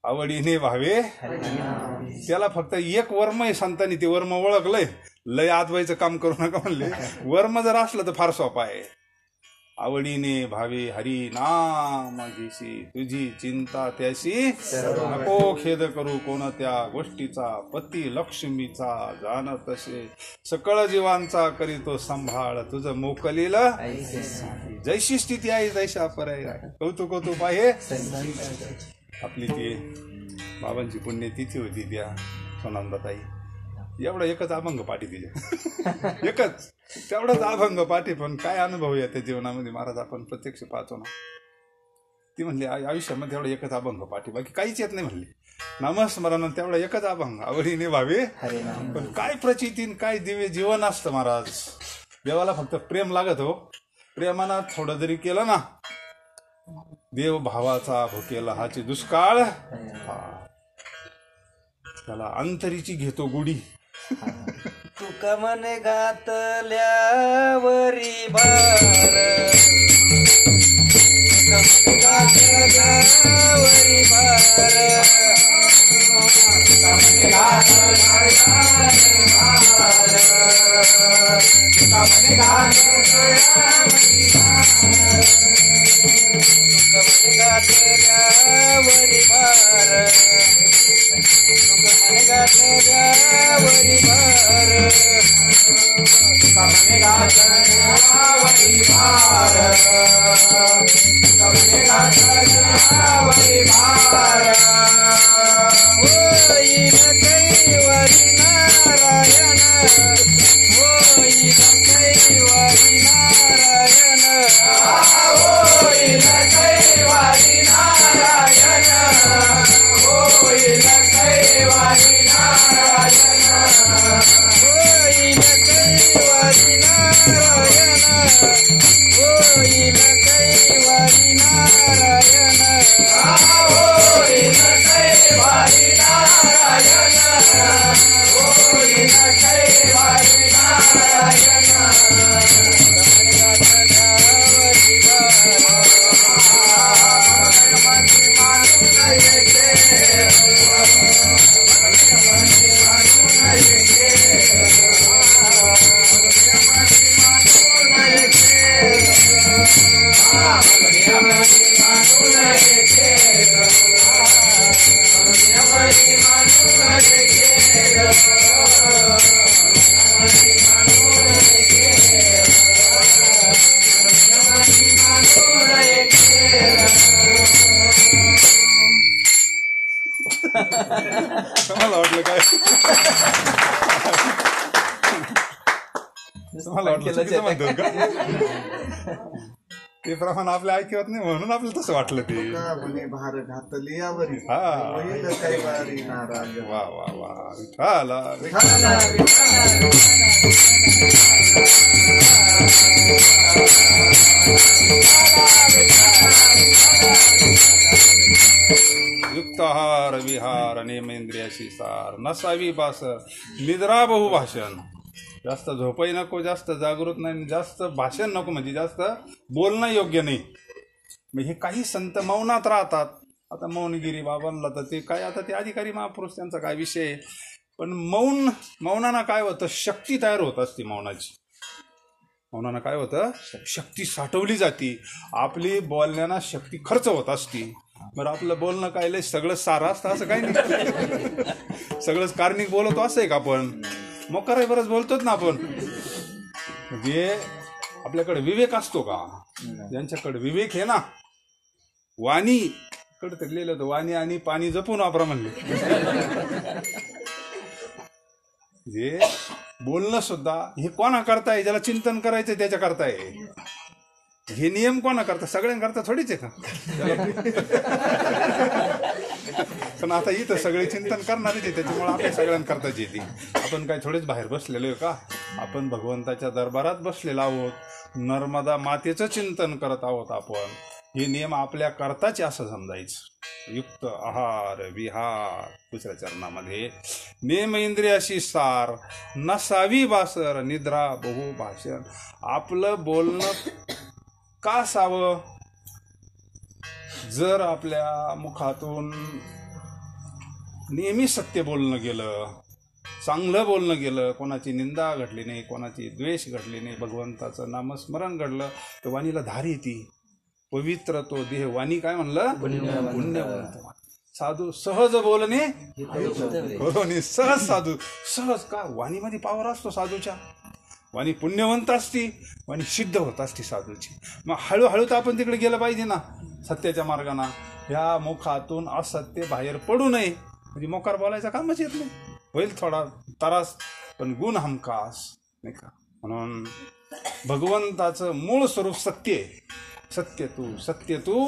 आवडीने व्हावे. त्याला फक्त एक वर्म आहे संतांनी, ते वर्म ओळखलंय. लय आजवायचं काम करू नका म्हणले. वर्म जर असलं तर फार सोपा आहे. आवडीने भावे हरी नाम घेशी, तुझी चिंता त्याशी नको खेद करू कोणत्या गोष्टीचा. पती लक्ष्मीचा जाण तसे, सकळ जीवांचा करीतो संभाळ. तुझं मोकलील जैशी स्थिती आहे तैशा पर्याय. कौतुक आहे. आपली ती बाबांची पुण्यतिथी होती त्या सोनंदाताई. एवढा एकच अभंग पाठी तिच्या, एकच तेवढाच अभंग पाठी. पण काय अनुभव येते जीवनामध्ये महाराज, आपण प्रत्यक्ष पाहतो ना. ती म्हणली आयुष्यामध्ये तेवढा एकच अभंग पाठी, बाकी काहीच येत नाही म्हणली. नामस्मरण तेवढा एकच अभंग, आवडीने व्हावे. पण काय प्रचितीन, काय दिव्य जीवन असतं महाराज. देवाला फक्त प्रेम लागत हो. प्रेमानं थोडं जरी केलं ना, देव भावाचा भुकेला हाची दुष्काळ. त्याला अंतरीची घेतो गुढी. तुका मन घातल्यावरी भार, तुका मन घातल्यावरी भार, तुका मन घातल्यावरी भार, तुका मन घातल्यावरी भार, तुका मन घातल्यावरी भार, तुका मन घातल्यावरी भार, तुका मन घातल्यावरी भार, तुका मन घातल्यावरी भार. होईल कैवारी नारायण, होईल कैवारी नारायण, होईल कैवारी नारायण, होईल कैवारी नारायण, होईल कैवारी नारायण, होईल कैवारी नारायण, होईल कैवारी नारायण, होईल कैवारी नारायण. तुम्हाला वाटलं काय? तुम्हाला वाटलं चुकीचं म्हणतो का? ते प्रमाण आपल्या ऐकवत नाही म्हणून आपल्याला तसं वाटलं ते. भार घातली यावरी, हा होईल कैवारी नारायण. वा वा वा. विठाला युक्ताहार विहार नेमेंद्रियाशी सार. नसावी बास निद्रा बहुभाषण. जास्त झोपही नको, जास्त जागृत नाही, जास्त भाषण नको, म्हणजे जास्त बोलणं योग्य नाही. मग हे काही संत मौनात राहतात. आता मौनगिरी बाबांना तर ते काय, आता ते अधिकारी महापुरुष त्यांचा काय विषय. पण मौनानं काय होतं, शक्ती तयार होत असते. मौनानं काय होतं, शक्ती साठवली जाते. आपली बोलण्याना शक्ती खर्च होत असते. बरं, आपलं बोलणं काय लय सगळं सारं असतं असं काही नाही. सगळंच कार्मिक बोलतो असं आहे का आपण? मग कराय बरंच बोलतोच ना आपण. म्हणजे आपल्याकडे विवेक असतो का? ज्यांच्याकडे विवेक आहे ना, वाणी कडे तर लिहिलं होतं, वाणी आणि पाणी जपून वापरा म्हणले. जे बोलणं सुद्धा हे कोणा करताय, ज्याला चिंतन करायचं त्याच्या करताय. हे नियम कोणा करता? सगळ्यांकरता थोडीच आहे का? पण आता इथं सगळे चिंतन करणारच आहे, त्याच्यामुळे आपल्या सगळ्यांकरताच येते. आपण काय थोडेच बाहेर बसलेलो आहे का? आपण भगवंताच्या दरबारात बसलेलो आहोत. नर्मदा मातेचं चिंतन करत आहोत आपण. हे नियम आपल्या करताच असं समजायचं. युक्त आहार विहार. दुसऱ्या चरणामध्ये नेम इंद्रियाशी सार, नसावी बासर निद्रा बहु भाषण. आपलं बोलणं का असावं? जर आपल्या मुखातून नेहमी सत्य बोलणं गेलं, चांगलं बोलणं गेलं, कोणाची निंदा घडली नाही, कोणाची द्वेष घडली नाही, भगवंताचं नामस्मरण घडलं, तर वाणीला धार येते. पवित्र तो देह वाणी काय म्हणलं, पुण्यवंत. साधू सहज बोलणे करोनी, सहज साधू, सहज का वाणीमध्ये पावर असतो साधूच्या. वाणी पुण्यवंत असती, वाणी सिद्ध होत असती साधूची. मग हळूहळू तर आपण तिकडे गेलं पाहिजे ना सत्याच्या मार्गाना. ह्या मुखातून असत्य बाहेर पडू नये, म्हणजे मोकार बोलायचा कामच येत नाही. होईल थोडा त्रास, पण गुण हमखास नाही का. म्हणून भगवंताचं मूळ स्वरूप सत्य आहे. सत्य तू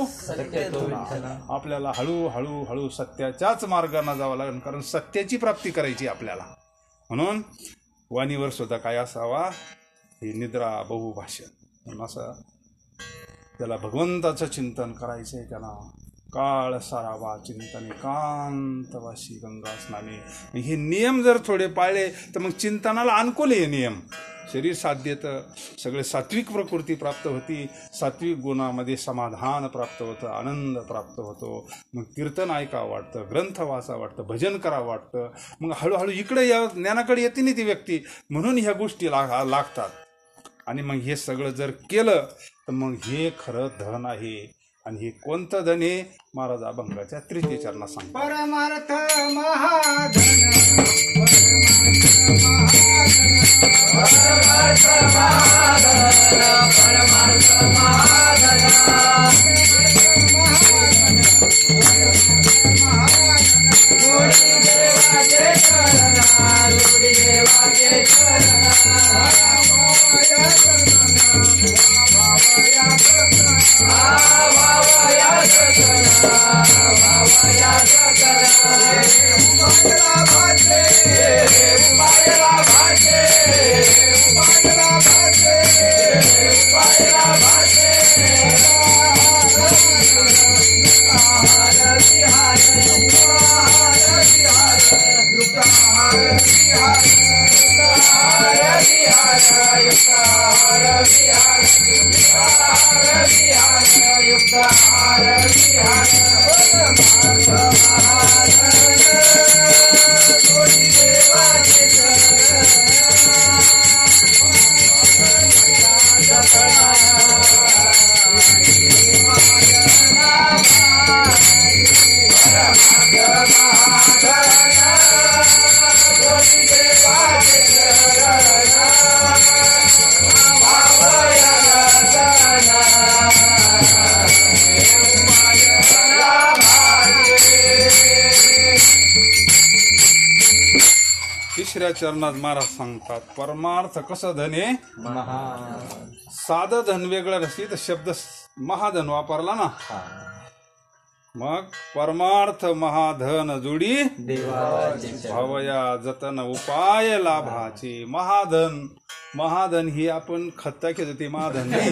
आपल्याला हळूहळू हळू सत्याच्याच मार्गाने जावं लागेल, कारण सत्याची प्राप्ती करायची आपल्याला. म्हणून वाणीवर सुद्धा काय असावा, ही निद्रा बहुभाषण. असं त्याला भगवंताचं चिंतन करायचंय. त्याला काळ सारावा चिंतने कांतवासी गंगा स्नाने. हे नियम जर थोडे पाळले तर मग चिंतनाला अनुकूल हे नियम. शरीर साध्य तर सगळे सात्विक प्रकृती प्राप्त होती, सात्विक गुणामध्ये समाधान प्राप्त होतं, आनंद प्राप्त होतो. मग कीर्तन ऐकावं वाटतं, ग्रंथ वाचावं वाटतं, भजन करावं वाटतं. मग हळूहळू इकडे या ज्ञानाकडे येते नाही ती व्यक्ती. म्हणून ह्या गोष्टी लागतात. आणि मग हे सगळं जर केलं तर मग हे खरं धन आहे. आणि हे कोणतं धन आहे, महाराज अभंगाच्या तृतीय चरणात सांगतात. परमार्थ महाधन, तिसऱ्या चरणात महाराज सांगतात, परमार्थ कसं धन आहे, साधं धन वेगळं नसते तर शब्द महाधन वापरला ना. मग परमार्थ महाधन जोडी भावया जतन उपाय लाभाची. महाधन ही आपण खत्ता घेतो ते महाधन नाही.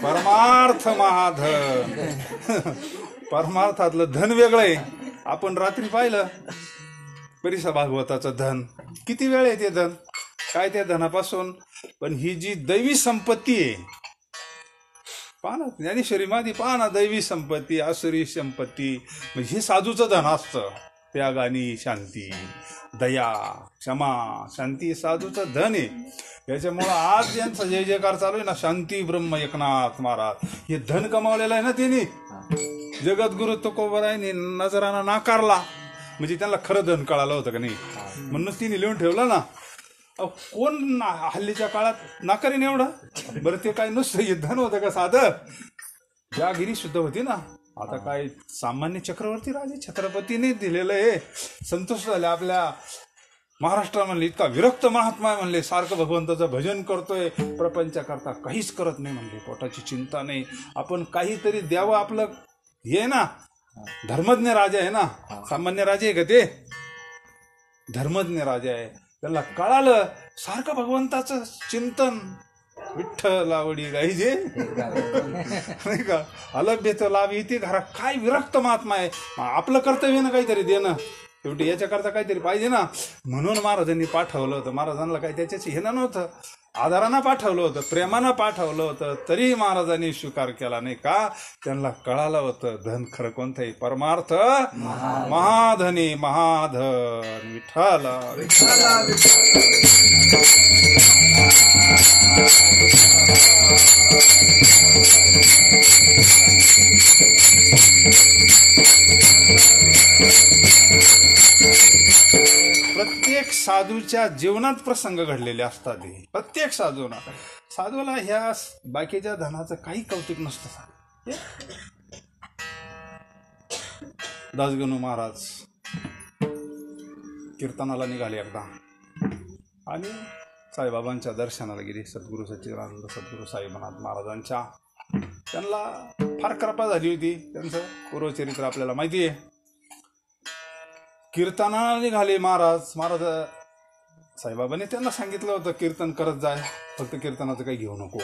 परमार्थ महाधन, परमार्थातलं धन वेगळं आहे. आपण रात्री पाहिलं परिसा भागवताचं धन, किती वेळ आहे ते धन, काय त्या धनापासून. पण ही जी दैवी संपत्ती आहे, पाना ज्ञानेश्वरी मादी पाना, दैवी संपत्ती आसुरी संपत्ती, म्हणजे हे साधूचं धन असतं. त्याग आणि शांती, दया, क्षमा, शांती साधूचं धन आहे. याच्यामुळं आज ज्यांचा जय जयकार चालू आहे ना, शांती ब्रह्म एकनाथ महाराज, हे धन कमावलेलं आहे ना त्यांनी. जगद्गुरु तुकोबरायांनी नजराना नाकारला, म्हणजे त्यांना खरं धन कळालं होतं का नाही, म्हणूनच तिने लिहून ठेवलं ना. कोण हल्लीच्या काळात नाकारीन एवढं. बरं ते काय नुसतं हे धन होतं का साधं, जागिरी सुद्धा होती ना. आता काय सामान्य चक्रवर्ती राजे छत्रपतीने दिलेलं आहे. संतोष झाले आपल्या महाराष्ट्रामधले, इतका विरक्त महात्मा म्हणले, सारखं भगवंताचं भजन करतोय, प्रपंच करता काहीच करत नाही म्हणले, पोटाची चिंता नाही. आपण काहीतरी द्यावं, आपलं हे ना धर्मज्ञ राजा आहे ना. सामान्य राजे आहे का ते, धर्मज्ञ राजा आहे. त्याला कळालं सारखं भगवंताचं चिंतन, विठ्ठलावडी गाईजे नाही का, अलभ्य तर लाभ इथे घरात. काय विरक्त महात्मा आहे. आपलं कर्तव्य ना काहीतरी देणं. शेवटी याच्याकरता काहीतरी पाहिजे ना, म्हणून महाराजांनी पाठवलं होतं. महाराजांना काही त्याच्याशी हे नव्हतं, आधारानं पाठवलं होतं, प्रेमानं पाठवलं होतं, तरी महाराजांनी स्वीकार केला नाही. का? त्यांना कळालं होतं धन खरं कोणतंही, परमार्थ महाधनी महाधन विठ्ठला. प्रत्येक साधूच्या जीवनात प्रसंग घडलेले असतात. प्रत्येक साधूला ह्या बाकीच्या धनाचं काही कौतुक नसतं. दासगणू महाराज कीर्तनाला निघाले एकदा आणि साईबाबांच्या दर्शनाला गेले. सद्गुरू सच्चिदानंद सद्गुरू साईनाथ महाराजांच्या त्यांना फार कृपा झाली होती. त्यांचं पूर्वचरित्र आपल्याला माहिती आहे. कीर्तनाला निघाले महाराज साईबाबांनी त्यांना सांगितलं होतं कीर्तन करत जाय, फक्त कीर्तनाचं काही घेऊ नको.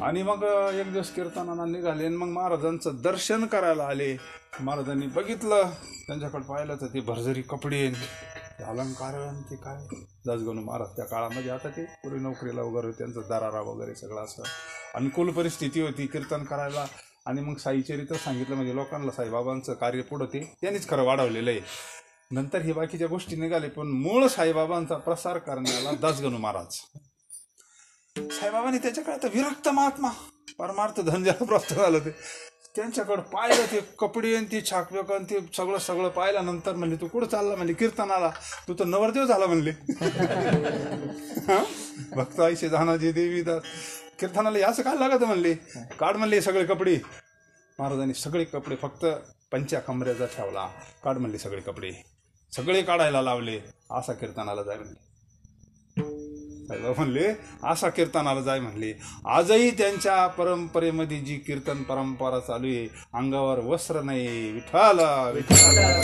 आणि मग एक दिवस कीर्तनाला निघाले आणि मग महाराजांचं दर्शन करायला आले. महाराजांनी बघितलं, त्यांच्याकडे पाहिलं तर ते भरजरी कपडे, अलंकार, ते काय दासगणू महाराज त्या काळामध्ये, आता ते पुढे नोकरीला वगैरे त्यांचं दरारा वगैरे सगळं असं अनुकूल परिस्थिती होती कीर्तन करायला. आणि मग साईचरित्र सांगितलं म्हणजे लोकांना साईबाबांचं कार्य पुढं ते त्यांनीच खरं वाढवलेलं आहे. नंतर हे बाकीच्या गोष्टी निघाले, पण मूळ साईबाबांचा प्रसार करण्याला दासगणू महाराज. साईबाबांनी त्याच्याकडे आता विरक्त महात्मा परमार्थ धन ज्याला प्राप्त झालं ते त्यांच्याकडे पाहिलं, ते कपडे आणि ती छाकबेक आणि ते सगळं पाहिल्यानंतर म्हणले तू कुठं चालला? म्हणले कीर्तनाला. तू तर नवरदेव झाला म्हणले. भक्त आईशे धानाजी देवीदास कीर्तनाला असं काय लागत म्हणले. काढ म्हणले सगळे कपडे. महाराजांनी सगळे कपडे फक्त पंच्या कमऱ्याचा ठेवला. काढ म्हणले सगळे कपडे, सगळे काढायला लावले. असा कीर्तनाला जाय म्हणले. साईबाबा म्हणले असा कीर्तनाला जाय म्हणले. आजही त्यांच्या परंपरेमध्ये जी कीर्तन परंपरा चालू आहे, अंगावर वस्त्र नाही, विठ्ठला विठ्ठला.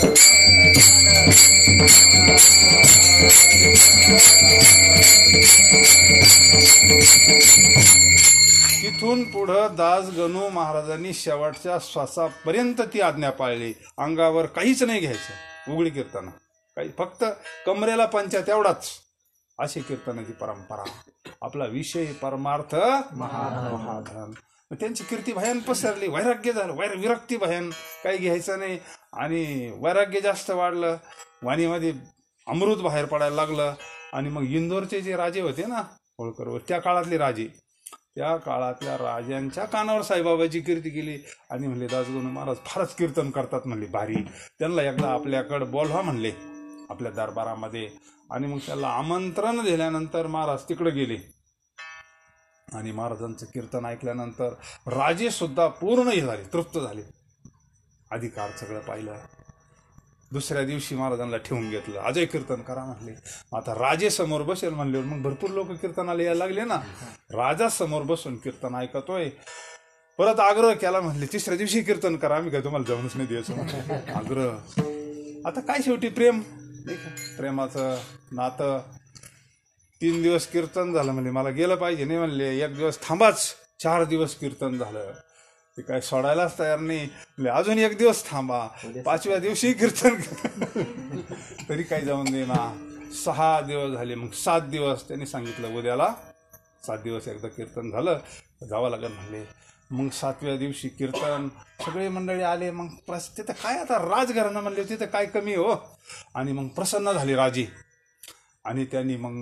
तिथून पुढं दासगणू महाराजांनी शेवटच्या श्वासापर्यंत ती आज्ञा पाळली. अंगावर काहीच नाही घ्यायचं, उघडी कीर्तन काही, फक्त कमरेला पंचा तेवढाच. अशी कीर्तनाची परंपरा. आपला विषय परमार्थ महाधन. त्यांची कीर्ती भयान पसरली. वैराग्य झालं, विरक्ती भयान, काही घ्यायचं नाही. आणि वैराग्य जास्त वाढलं, वाणीमध्ये अमृत बाहेर पडायला लागलं. आणि मग इंदोरचे जे राजे होते ना होळकर, त्या काळातले राजे, त्या काळातल्या राजांच्या कानावर साईबाबाची कीर्ती केली. आणि म्हणले दासगणू महाराज फारच कीर्तन करतात म्हणले, भारी. त्यांना एकदा आपल्याकडे बोलवा म्हणले आपल्या दरबारामध्ये. आणि मग त्याला आमंत्रण दिल्यानंतर महाराज तिकडे गेले. आणि महाराजांचं कीर्तन ऐकल्यानंतर राजे सुद्धा पूर्ण हे झाले, तृप्त झाले. अधिकार सगळं पाहिलं. दुसऱ्या दिवशी महाराजांना ठेवून घेतलं. अजय कीर्तन करा म्हणले. आता राजे समोर बसेल म्हणले, मग भरपूर लोक कीर्तनाला यायला लागले ना. राजा समोर बसून कीर्तन ऐकतोय. परत आग्रह केला म्हणले तिसऱ्या दिवशी कीर्तन करा, आम्ही काय तुम्हाला जाऊनच नाही द्यायचं आग्रह. आता काय शेवटी प्रेमाचं नातं. 3 दिवस कीर्तन झालं म्हणले, मला गेलं पाहिजे नाही म्हणले. 1 दिवस थांबाच. 4 दिवस कीर्तन झालं, ते काय सोडायलाच तयार नाही. म्हणजे अजून 1 दिवस थांबा. 5व्या दिवशी कीर्तन तरी काही जाऊन दे ना. 6 दिवस झाले. मग 7 दिवस त्यांनी सांगितलं उद्याला 7 दिवस एकदा कीर्तन झालं जावं लागेल म्हणले. मग 7व्या दिवशी कीर्तन, सगळे मंडळी आले. मग तिथं काय आता राजघराणं म्हणले, तिथं काय कमी हो. आणि मग प्रसन्न झाले राजे. आणि त्यांनी मग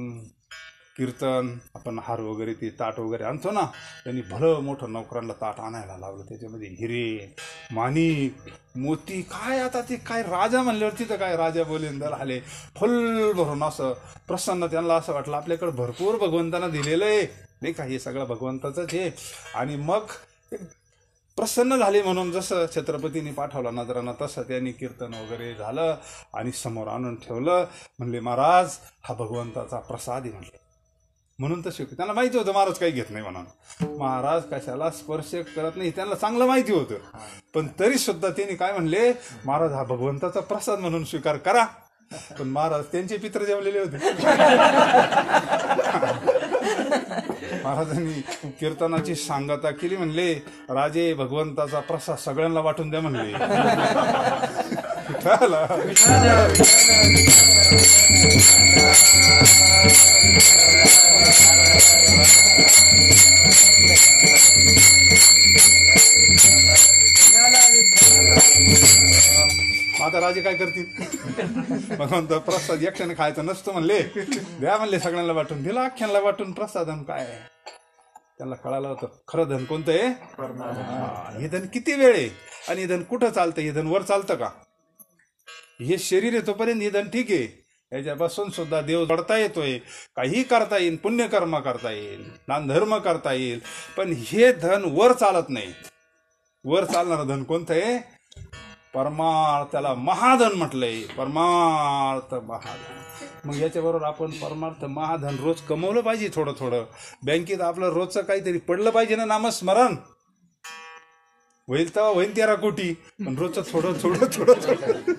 कीर्तन, आपण हार वगैरे ते ताट वगैरे आणतो ना, त्यांनी भलं मोठं नोकरांना ताट आणायला लावलं. त्याच्यामध्ये हिरे, माणिक, मोती, काय आता ते काय राजा म्हणल्यावर तिथं काय राजा बोलेंदर आले फुल भरून. असं प्रसन्न त्यांना असं वाटलं आपल्याकडे भरपूर भगवंतांना दिलेलं आहे नाही का, हे सगळं भगवंताचंच आहे. आणि मग प्रसन्न झाले म्हणून जसं छत्रपतींनी पाठवला नजरांना तसं त्यांनी कीर्तन वगैरे झालं आणि समोर आणून ठेवलं. म्हणले महाराज हा भगवंताचा प्रसाद आहे म्हणले. म्हणून तसे त्यांना माहिती होतं महाराज काही घेत नाही म्हणून. महाराज कशाला स्पर्श करत नाही त्यांना चांगलं माहिती होतं. पण तरी सुद्धा त्यांनी काय म्हणले, महाराज हा भगवंताचा प्रसाद म्हणून स्वीकार करा. पण महाराज त्यांचे पित्र जेवलेले होते. महाराजांनी कीर्तनाची सांगता केली. म्हणले राजे भगवंताचा प्रसाद सगळ्यांना वाटून द्या म्हणले. आता राजे काय करतील मग म्हणतो प्रसाद एकट्याने खायचं नसतं म्हणले, द्या म्हणले सगळ्यांना वाटून. दिला अख्ख्यांना वाटून प्रसादन. काय त्यांना कळालं होतं खरं धन कोणतं आहे. हे धन किती वेळ आहे आणि हे धन कुठं चालतं. हे धन वर चालतं का. हे शरीर आहे तोपर्यंत हे धन ठीक आहे. याच्यापासून सुद्धा देव जोडता येतोय. काही करता येईल, पुण्यकर्म करता येईल, दानधर्म करता येईल, पण हे धन वर चालत नाही. वर चालणारं धन कोणतं आहे. परमार्थाला महाधन म्हटलंय. परमार्थ महाधन. मग याच्याबरोबर आपण परमार्थ महाधन रोज कमवलं पाहिजे. थोडं थोडं बँकेत आपलं रोजचं काहीतरी पडलं पाहिजे ना. नामस्मरण होईल तेव्हा होईल 13 कोटी, पण रोजचं थोडं थोडं थोडं थोडं.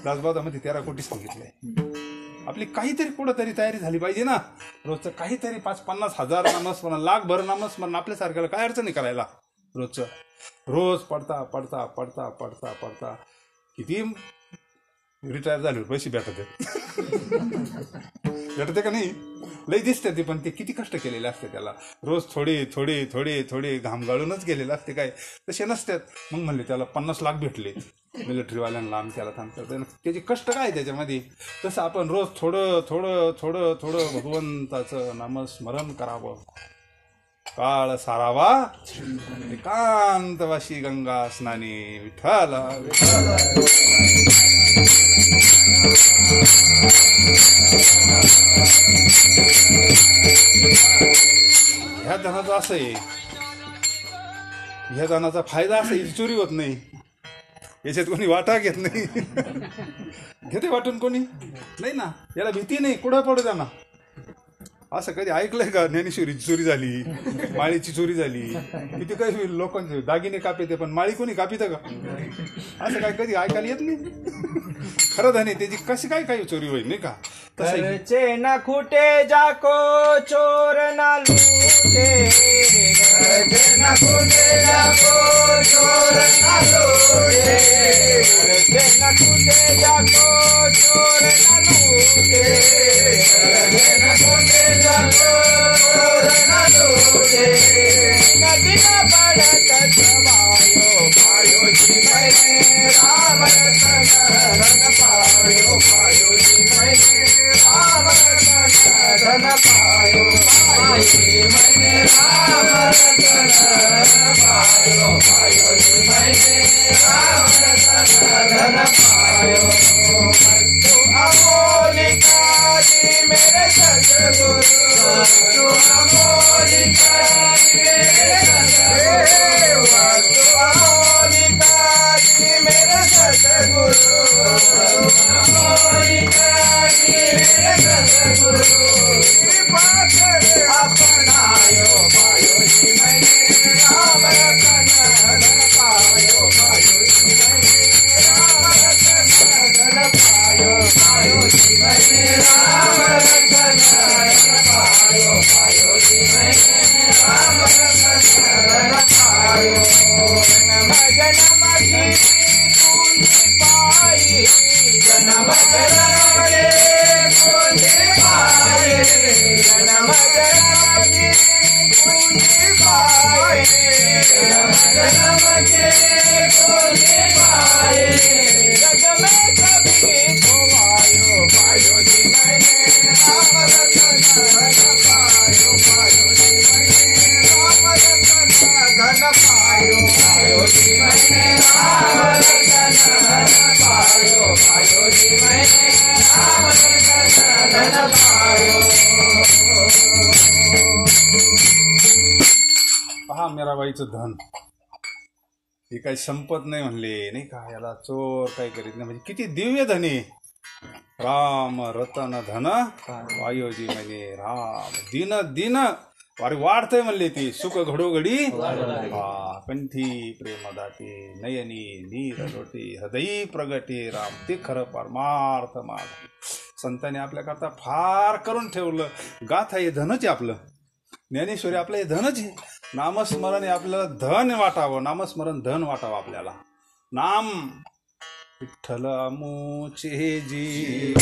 दासबादामध्ये 13 कोटी सांगितलंय. आपली काहीतरी कुठंतरी तयारी झाली पाहिजे ना. रोजचं काहीतरी 5-50 हजार नामस्मरण, लाखभर नामस्मरण आपल्यासारख्याला काय अडचण नाही करायला. रोजचं रोज पडता पडता पडता पडता पडता किती रिटायर झाले पैसे भेटत भेटते का नाही. लई दिसते ते, पण ते किती कष्ट केलेले असते त्याला. रोज थोडे थोडे थोडे थोडे घाम गाळूनच गेलेले असते. काय तसे नसतात. मग म्हणले त्याला 50 लाख भेटले मिलिटरीवाल्यांना. आम्ही त्याला सांगतो त्याचे कष्ट काय त्याच्यामध्ये. तसं आपण रोज थोडं थोडं थोडं थोडं भगवंताचं नामस्मरण करावं. काळ सारावा एकांतवाशी गंगा स्नानी. विठ्ठल ह्या धनाचं असं आहे. ह्या धनाचा फायदा असा आहे, चोरी होत नाही. याच्यात कोणी वाटा घेत नाही. घेते वाटून कोणी नाही ना. याला भीती नाही. कुठं पडू द्या ना. असं कधी ऐकलंय का ज्ञानेश्वरीची चोरी झाली, माळीची चोरी झाली. किती काही लोकांचे दागिने कापते, पण माळी कोणी कापित का. असं काय कधी ऐकायला येत नाही. खरं धने त्याची कशी काय काही चोरी होईल नाही का. घरचे न खुटे जाको चोर न लूटे. घरचे न खुटे जाको चोर न लूटे. घरचे न खुटे जाको चोर न लूटे. घरचे न खुटे जाको चोर न लूटे. नदी न पड़त समायो पायो जी मैंने राम रतन पायो. पायो जी मैंने राम रतन पायो. पायो मैंने राम रतन पायो. पायो जी मैंने राम रतन पायो. तू अमोलिका जी मेरे सतगुरु. तू अमोलिका जी मेरे सतगुरु. तू अमोलिका जी मेरे सतगुरु. अमोलिका जी मेरे सतगुरु. अपनायो पायो जी मैंने राम रतन पायो. पायो जी मैंने राम रतन पायो. पायो जी मैंने राम रतन पायो. पायो जी मैंने राम रतन पायो. जन्म की पूंजी पाई. जन्म के पूंजी पाई. जन्म की पूंजी पाई. जन्म के पूंजी पाई. जग में कभी खोवायो. पायो जी मैंने राम रतन पायो. पायो जी मैंने राम रतन पायो. पायो जी मैंने राम रतन पायो. पायो जी मैंने राम रतन पायो. पहा मेराबाईचं धन हे काही संपत नाही म्हणले नाही का. याला चोर काही करीत नाही. म्हणजे किती दिव्य धनी. राम रतन धन वायोजी म्हणे राम दिन दिन. वारी वाढतंय म्हणले ती. सुख घडोघडी कंठी प्रेमदाते. नयनी नीर लोटे हृदयी प्रगटे राम. ते खरं परमार्थ माग. संतांनी आपल्याकरता फार करून ठेवलं. गाथा हे धनच आहे आपलं. ज्ञानेश्वरी आपलं हे धनच आहे. नामस्मरण हे आपल्याला धन वाटावं. नामस्मरण धन वाटावं आपल्याला. नाम विठ्ठल आमुचे जी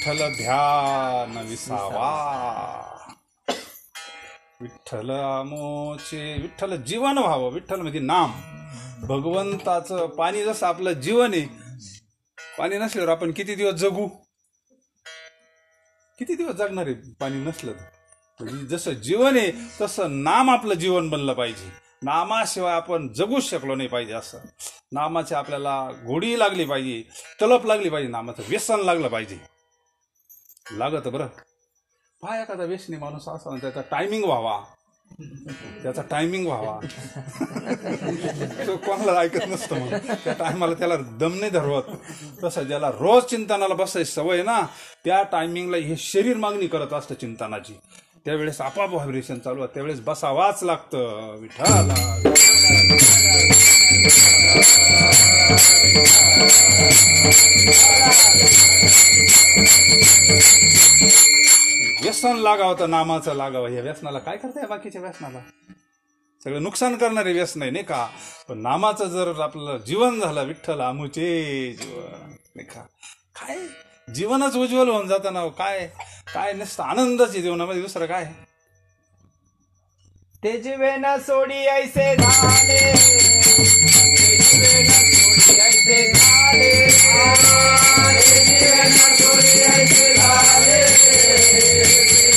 विठ्ठल ध्यान विसावा विठ्ठल आमोचे विठ्ठल जीवन व्हावं. विठ्ठल म्हणजे नाम, भगवंताचं पाणी जसं आपलं जीवन आहे. पाणी नसल्यावर आपण किती दिवस जगू, किती दिवस जगणार आहे पाणी नसलं तर. म्हणजे जसं जीवन आहे तसं नाम आपलं जीवन बनलं पाहिजे. नामाशिवाय आपण जगूच शकलो नाही पाहिजे. असं नामाची आपल्याला गोडी लागली पाहिजे, तलप लागली पाहिजे, नामाचं व्यसन लागलं पाहिजे. लागत बरं. पहा एखादा व्यसनी माणूस असा ना, त्याचा टायमिंग व्हावा, त्याचा टायमिंग व्हावा. तो कोणाला ऐकत नसतं. मग त्या टायमाला त्याला दम नाही धरवत. तसं ज्याला रोज चिंतनाला बसायची सवय ना, त्या टायमिंगला हे शरीर मागणी करत असतं चिंतनाची. त्यावेळेस आपाप व्हायब्रेशन चालू आहे, त्यावेळेस बसावाच लागतं. विठ्ठला व्यसन लागावं तर नामाचं लागावं. या व्यसनाला काय करताय? बाकीच्या व्यसनाला सगळं नुकसान करणारे व्यसन आहे नाही का. पण नामाचं जर आपलं जीवन झालं, विठ्ठल आमुचे जीवन नाही का, काय जीवनच उज्ज्वल होऊन जातं ना. काय काय नुसतं आनंदच आहे जीवनामध्ये, दुसरं काय. ते जीवे न सोडी ऐसे झाले, ते जीवे न सोडी ऐसे झाले, ते जीवे न सोडी ऐसे झाले, ते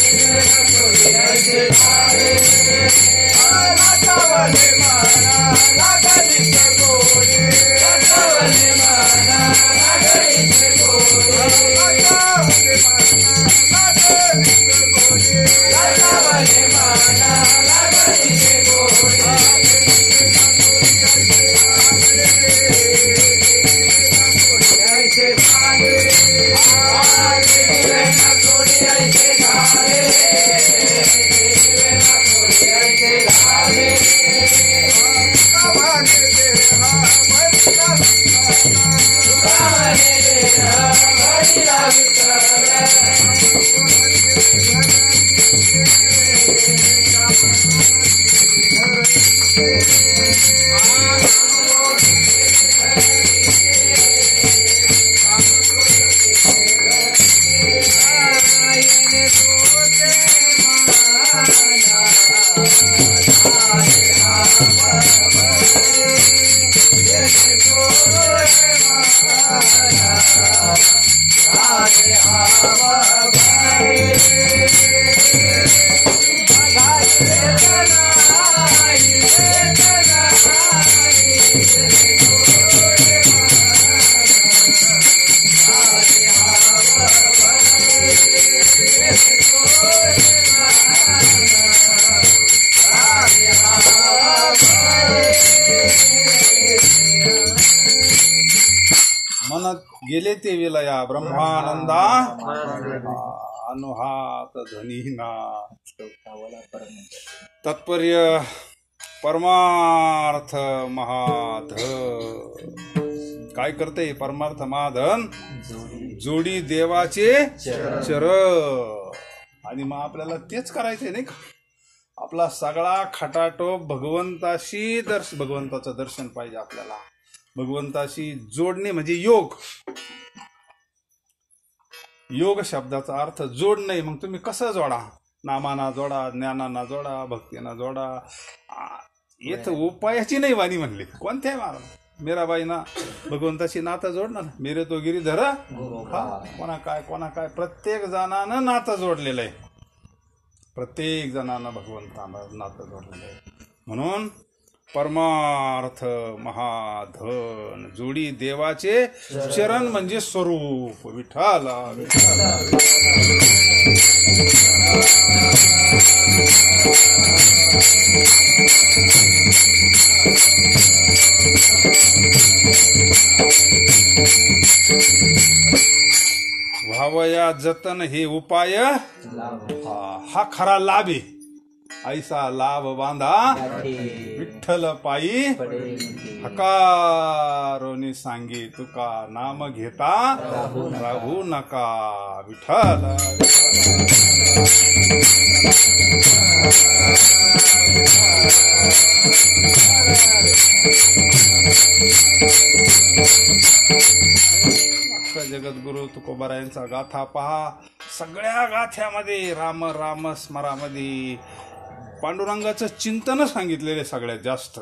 जीवे न सोडी ऐसे झाले. लागावले माना लागली गोडी, लागावले माना लागली गोडी, लागावले माना लागली गोडी, लागावले माना लागली गोडी. ऐसे झाले, जीवे न सोडी ऐसे झाले, जीवे न सोडी ऐसे झाले. मनत गेले ते विलया ब्रह्मानंदा अनुहात ध्वनीना. तात्पर्य परमार्थ महाध. काय करते परमार्थ महाधन? जोडी देवाचे चर. आणि मग आपल्याला तेच करायचंय नाही का. आपला सगळा खटाटोप भगवंताचं दर्शन पाहिजे आपल्याला. भगवंताशी जोडणे म्हणजे योग. योग शब्दाचा अर्थ जोडणे. मग तुम्ही कसं जोडा? नामाना जोडा, ज्ञानाना जोडा, भक्तीना जोडा. येथ उपायाची नाही वाणी म्हणली कोणत्याही महाराज. मीराबाई ना भगवंताशी नातं जोडणार. मेरे तो गिरीधर हा कोणा काय प्रत्येक जणानं नातं जोडलेलं आहे. प्रत्येक जणांना भगवंतानं नातं जोडलेलं आहे. म्हणून परमार्थ महाधन जोडी देवाचे चरण म्हणजे स्वरूप. विठ्ठला विठ्ठला व्हावया जतन हे उपाय हा खरा लाभ आहे. ऐसा लाभ बांधा विठ्ठल पायी हकारोनी सांगे तुका नाम घेता राहू नका. विठ्ठल जगद्गुरु तुकोबारायांचा गाथा पहा. सगळ्या गाथ्यामध्ये राम राम स्मरामध्ये पांडुरंगाचं चिंतन सांगितलेले सगळ्यात जास्त.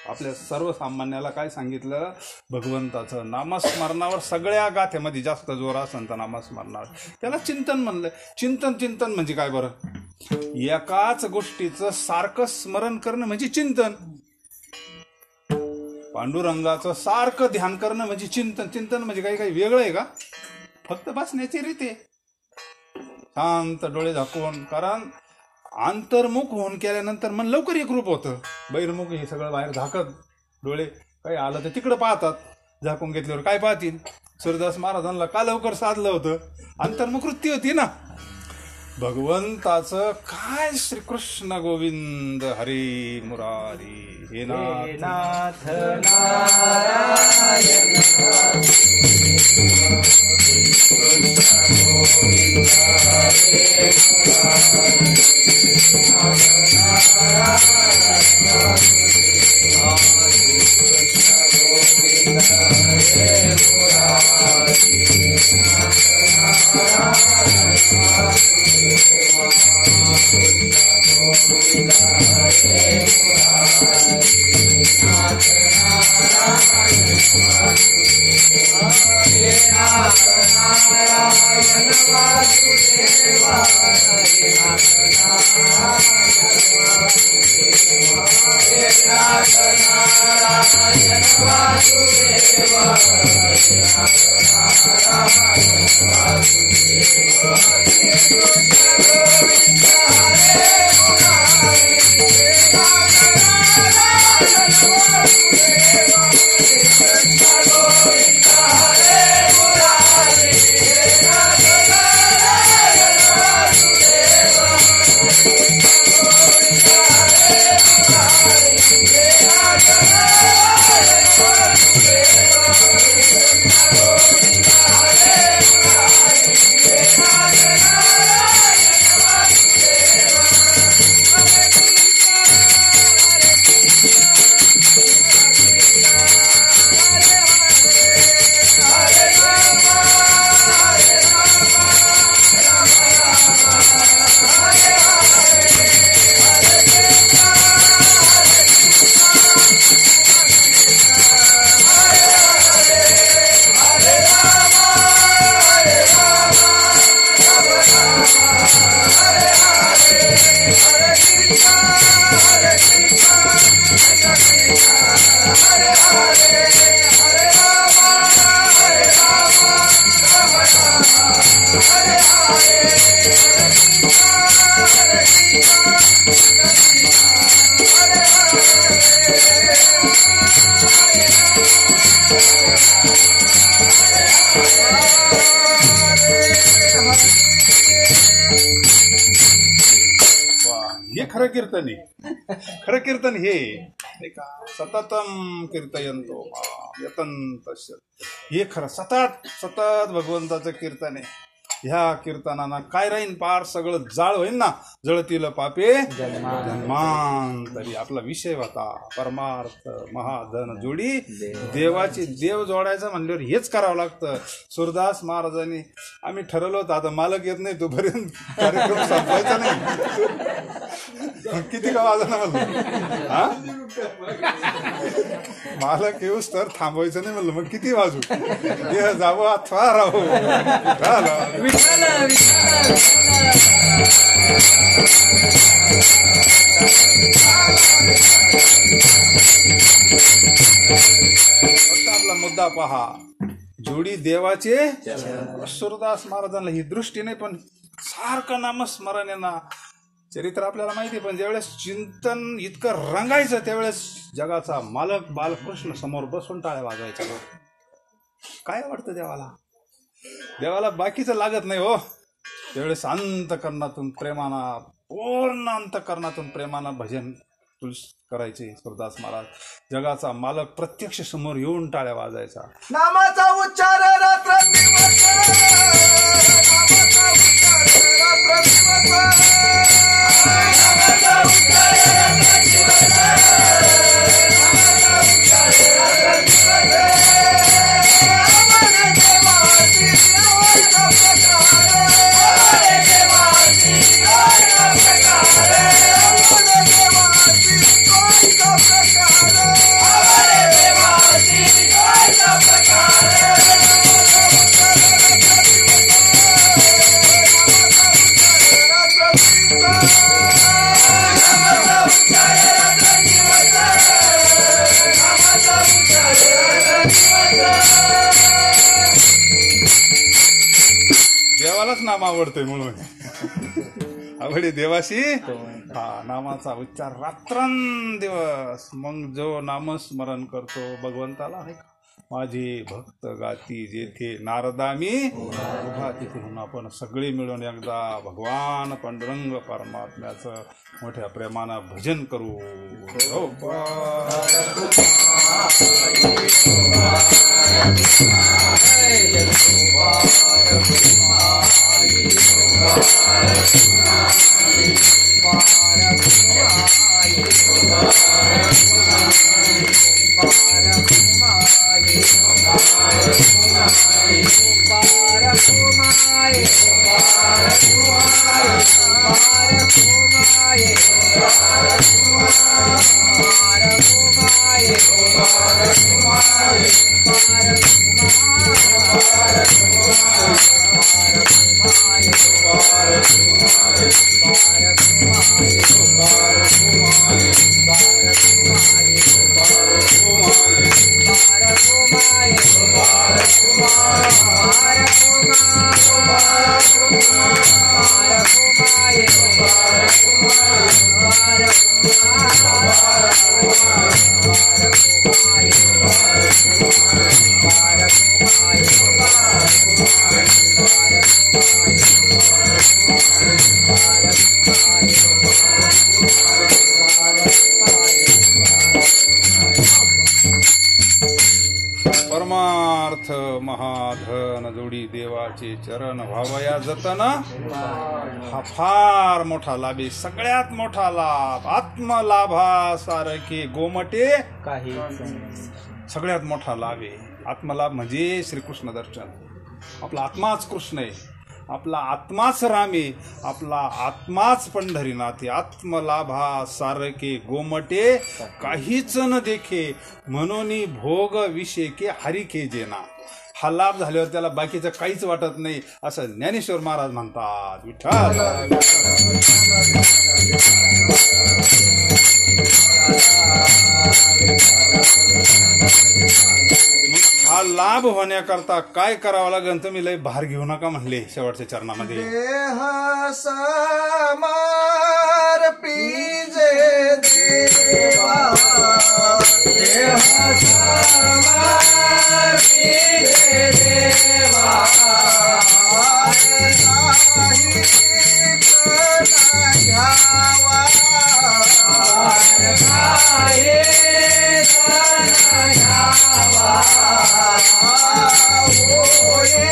आपल्या सर्वसामान्याला काय सांगितलं? भगवंताचं नामस्मरणावर सगळ्या गाथ्यामध्ये जास्त जोर असेल तर नामस्मरणावर. त्याला चिंतन म्हणलं. चिंतन म्हणजे काय बरं? एकाच गोष्टीचं सारखं स्मरण करणं म्हणजे चिंतन. पांडुरंगाचं सारखं ध्यान करणं म्हणजे चिंतन म्हणजे काही वेगळं आहे का? फक्त बसण्याची रीत आहे. शांत डोळे झाकून. कारण अंतर्मुख होऊन केल्यानंतर मन लवकर एकरूप होतं. बहिर्मुख हे सगळं बाहेर झाकत डोळे काही आलं तर तिकडं पाहतात. झाकून घेतल्यावर काय पाहतील? सूरदास महाराजांना का लवकर साधलं होतं? अंतर्मुख वृत्ती होती ना. भगवंताचं काय श्रीकृष्ण गोविंद हरी मुरारी हे नाथ नारायण हे खरं कीर्तन आहे. खरं कीर्तन हे सततम कीर्तयंतो यतंत. हे खरं सतत भगवंताचं कीर्तन आहे. ह्या कीर्तनानं काय राहीन पार सगळं जाळ होईन ना, जळतील पापे जन्मांतरी. आपला विषय होता परमार्थ महाधन जोडी देवाची. देव जोडायचं म्हणल्यावर हेच करावं लागतं. सूरदास महाराजांनी आम्ही ठरवलं होतं आता मालक येत नाही तोपर्यंत कार्यक्रम संपवायचा नाही. किती का वाजणार म्हणलं, हा मालक येऊस तर थांबवायचं नाही म्हणलं, मग किती वाजू, हे जावं अथवा राहू. फक्त आपला मुद्दा पहा, जोडी देवाचे. सूरदास महाराजांना ही दृष्टी नाही, पण सारखं नामस्मरण आहे ना. चरित्र आपल्याला माहिती, पण ज्यावेळेस चिंतन इतकं रंगायचं त्यावेळेस जगाचा मालक बालकृष्ण समोर बसून टाळ्या वाजवायच्या. काय वाटतं देवाला? देवाला बाकीचं लागत नाही हो. त्यावेळेस अंतकरणातून प्रेमानं, पूर्ण अंतकरणातून प्रेमानं भजन करायचे. सूरदास महाराज जगाचा मालक प्रत्यक्ष समोर येऊन टाळ्या वाजायचा. नामाचा उच्चार रात्र दिवस, नामाचा उच्चार रात्र दिवस, नामाचा उच्चार रात्र दिवस, नामाचा उच्चार रात्र दिवस. अमर देवासी देवाचा प्रकार, अमर देवासी देवाचा प्रकार, अमर देवासी देवाचा प्रकार, अमर देवासी देवाचा प्रकार. देवालाच नाम आवडतंय म्हणून आवडे देवाशी. हा नामाचा उच्चार रात्रंदिवस. मग जो नामस्मरण करतो भगवंताला, माझी भक्त गाती जेथे नारदामी उभा तिथे म्हणून आपण सगळे मिळून एकदा भगवान पांडुरंग परमात्म्याचं मोठ्या प्रेमानं भजन करू. परमार्थ महाधन जोडी देवाचे चरण व्हावया जतन. हा फार मोठा लाभ आहे, सगळ्यात मोठा लाभ. आत्मलाभासारखे गोमटे काही. सगळ्यात मोठा लाभ आहे आत्मलाभ, म्हणजे श्रीकृष्ण दर्शन. आपला आत्माच कृष्ण आहे, आपला आत्माच राम आहे, आपला आत्माच पंढरीनाथ आहे. आत्मलाभासारखे गोमटे काहीच न देखे, म्हणून भोग विषेके हरिके जेना. हा लाभ झाल्यावर त्याला बाकीचं काहीच वाटत नाही, असं ज्ञानेश्वर महाराज म्हणतात. विठ्ठल हा लाभ होण्याकरता काय करावं लागेल? तुम्ही लय भार घेऊ नका म्हणले शेवटच्या चरणामध्ये. देह समार पीजे देवा, देह समार पीजे देवा, नाही कना घ्यावा, नाही कना घ्यावा, होये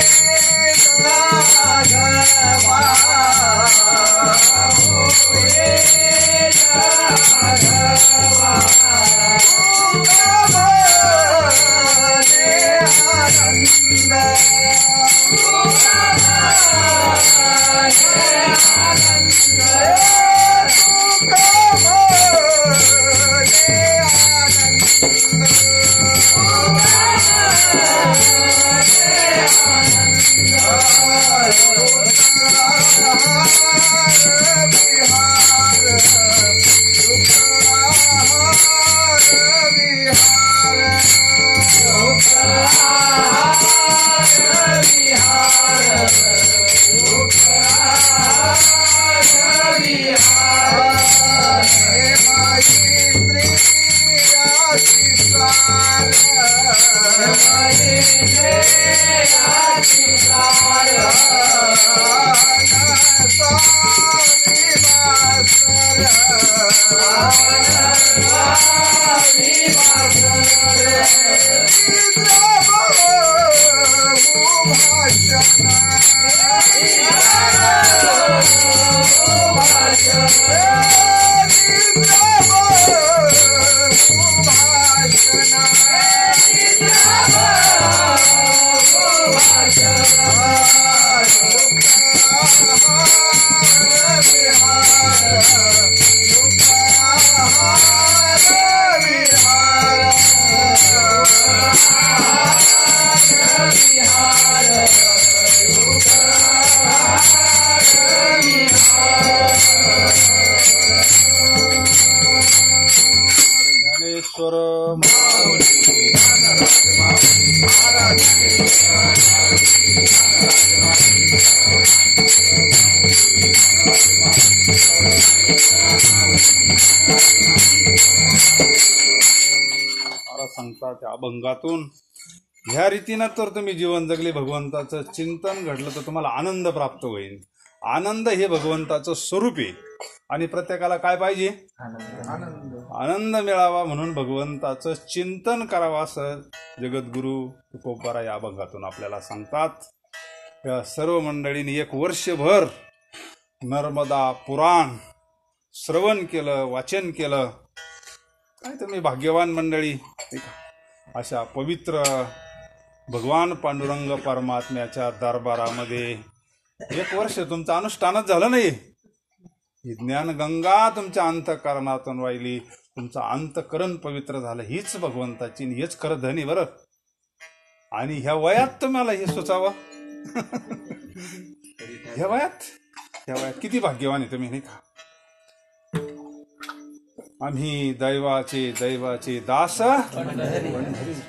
ज्ञानेश्वर महाराज सांगतात त्या अभंगातून ह्या रीतीनं तर तुम्ही जीवन जगले, भगवंताचं चिंतन घडलं तर तुम्हाला आनंद प्राप्त होईल. आनंद हे भगवंताचं स्वरूप आहे आणि प्रत्येकाला काय पाहिजे? आनंद मिळावा म्हणून भगवंताचं चिंतन करावं असं जगद्गुरु तुकोबारा या अभंगातून आपल्याला सांगतात. या सर्व मंडळींनी एक वर्षभर नर्मदा पुराण श्रवण केलं, वाचन केलं. काय तुम्ही भाग्यवान मंडळी. अशा पवित्र भगवान पांडुरंग परमात्म्याच्या दरबारामध्ये एक वर्ष तुमचं अनुष्ठानच झालं नाही. ही ज्ञानगंगा तुमच्या अंतःकरणातून वाहिली, तुमचं अंतःकरण पवित्र झालं. हीच भगवंताची हेच खरं धनी बरं. आणि ह्या वयात तुम्हाला हे सुचावं. ह्या वयात किती भाग्यवान आहे तुम्ही, नाही का? आम्ही दैवाचे दास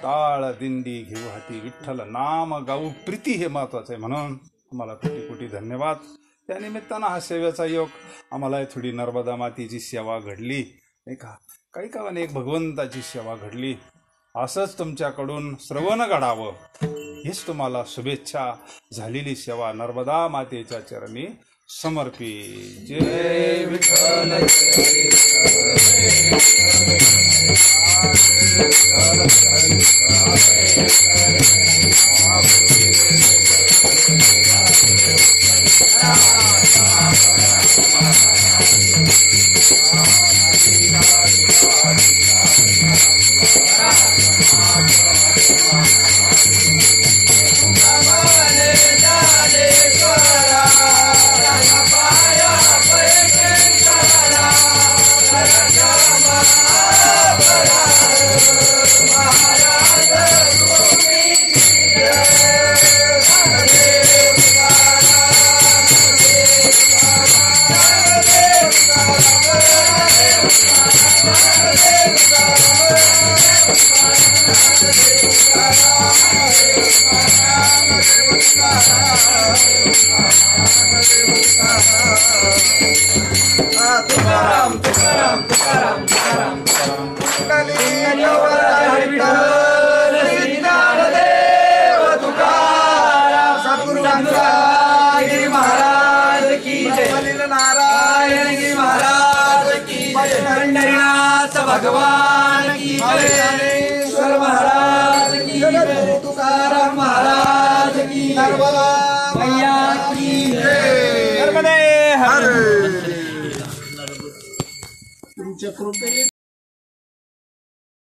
टाळ दिंडी घेऊ हाती, विठ्ठल नाम गाऊ प्रीती हे महत्वाचं आहे. म्हणून तुम्हाला कोटी कोटी धन्यवाद. त्यानिमित्तानं हा सेवेचा योग आम्हाला थोडी नर्मदा मातेची सेवा घडली, नाही का? काही काळाने एक भगवंताची सेवा घडली. असंच तुमच्याकडून श्रवण घडावं हीच तुम्हाला शुभेच्छा. झालेली सेवा नर्मदा मातेच्या चरणी समर्पित. जय विठ्ठल. भगवान की ज्ञानेश्वर महाराज की जय, तुकाराम महाराज की नर्मदा मैया की जय. नर्मदे हर. तुमच्या कृपेने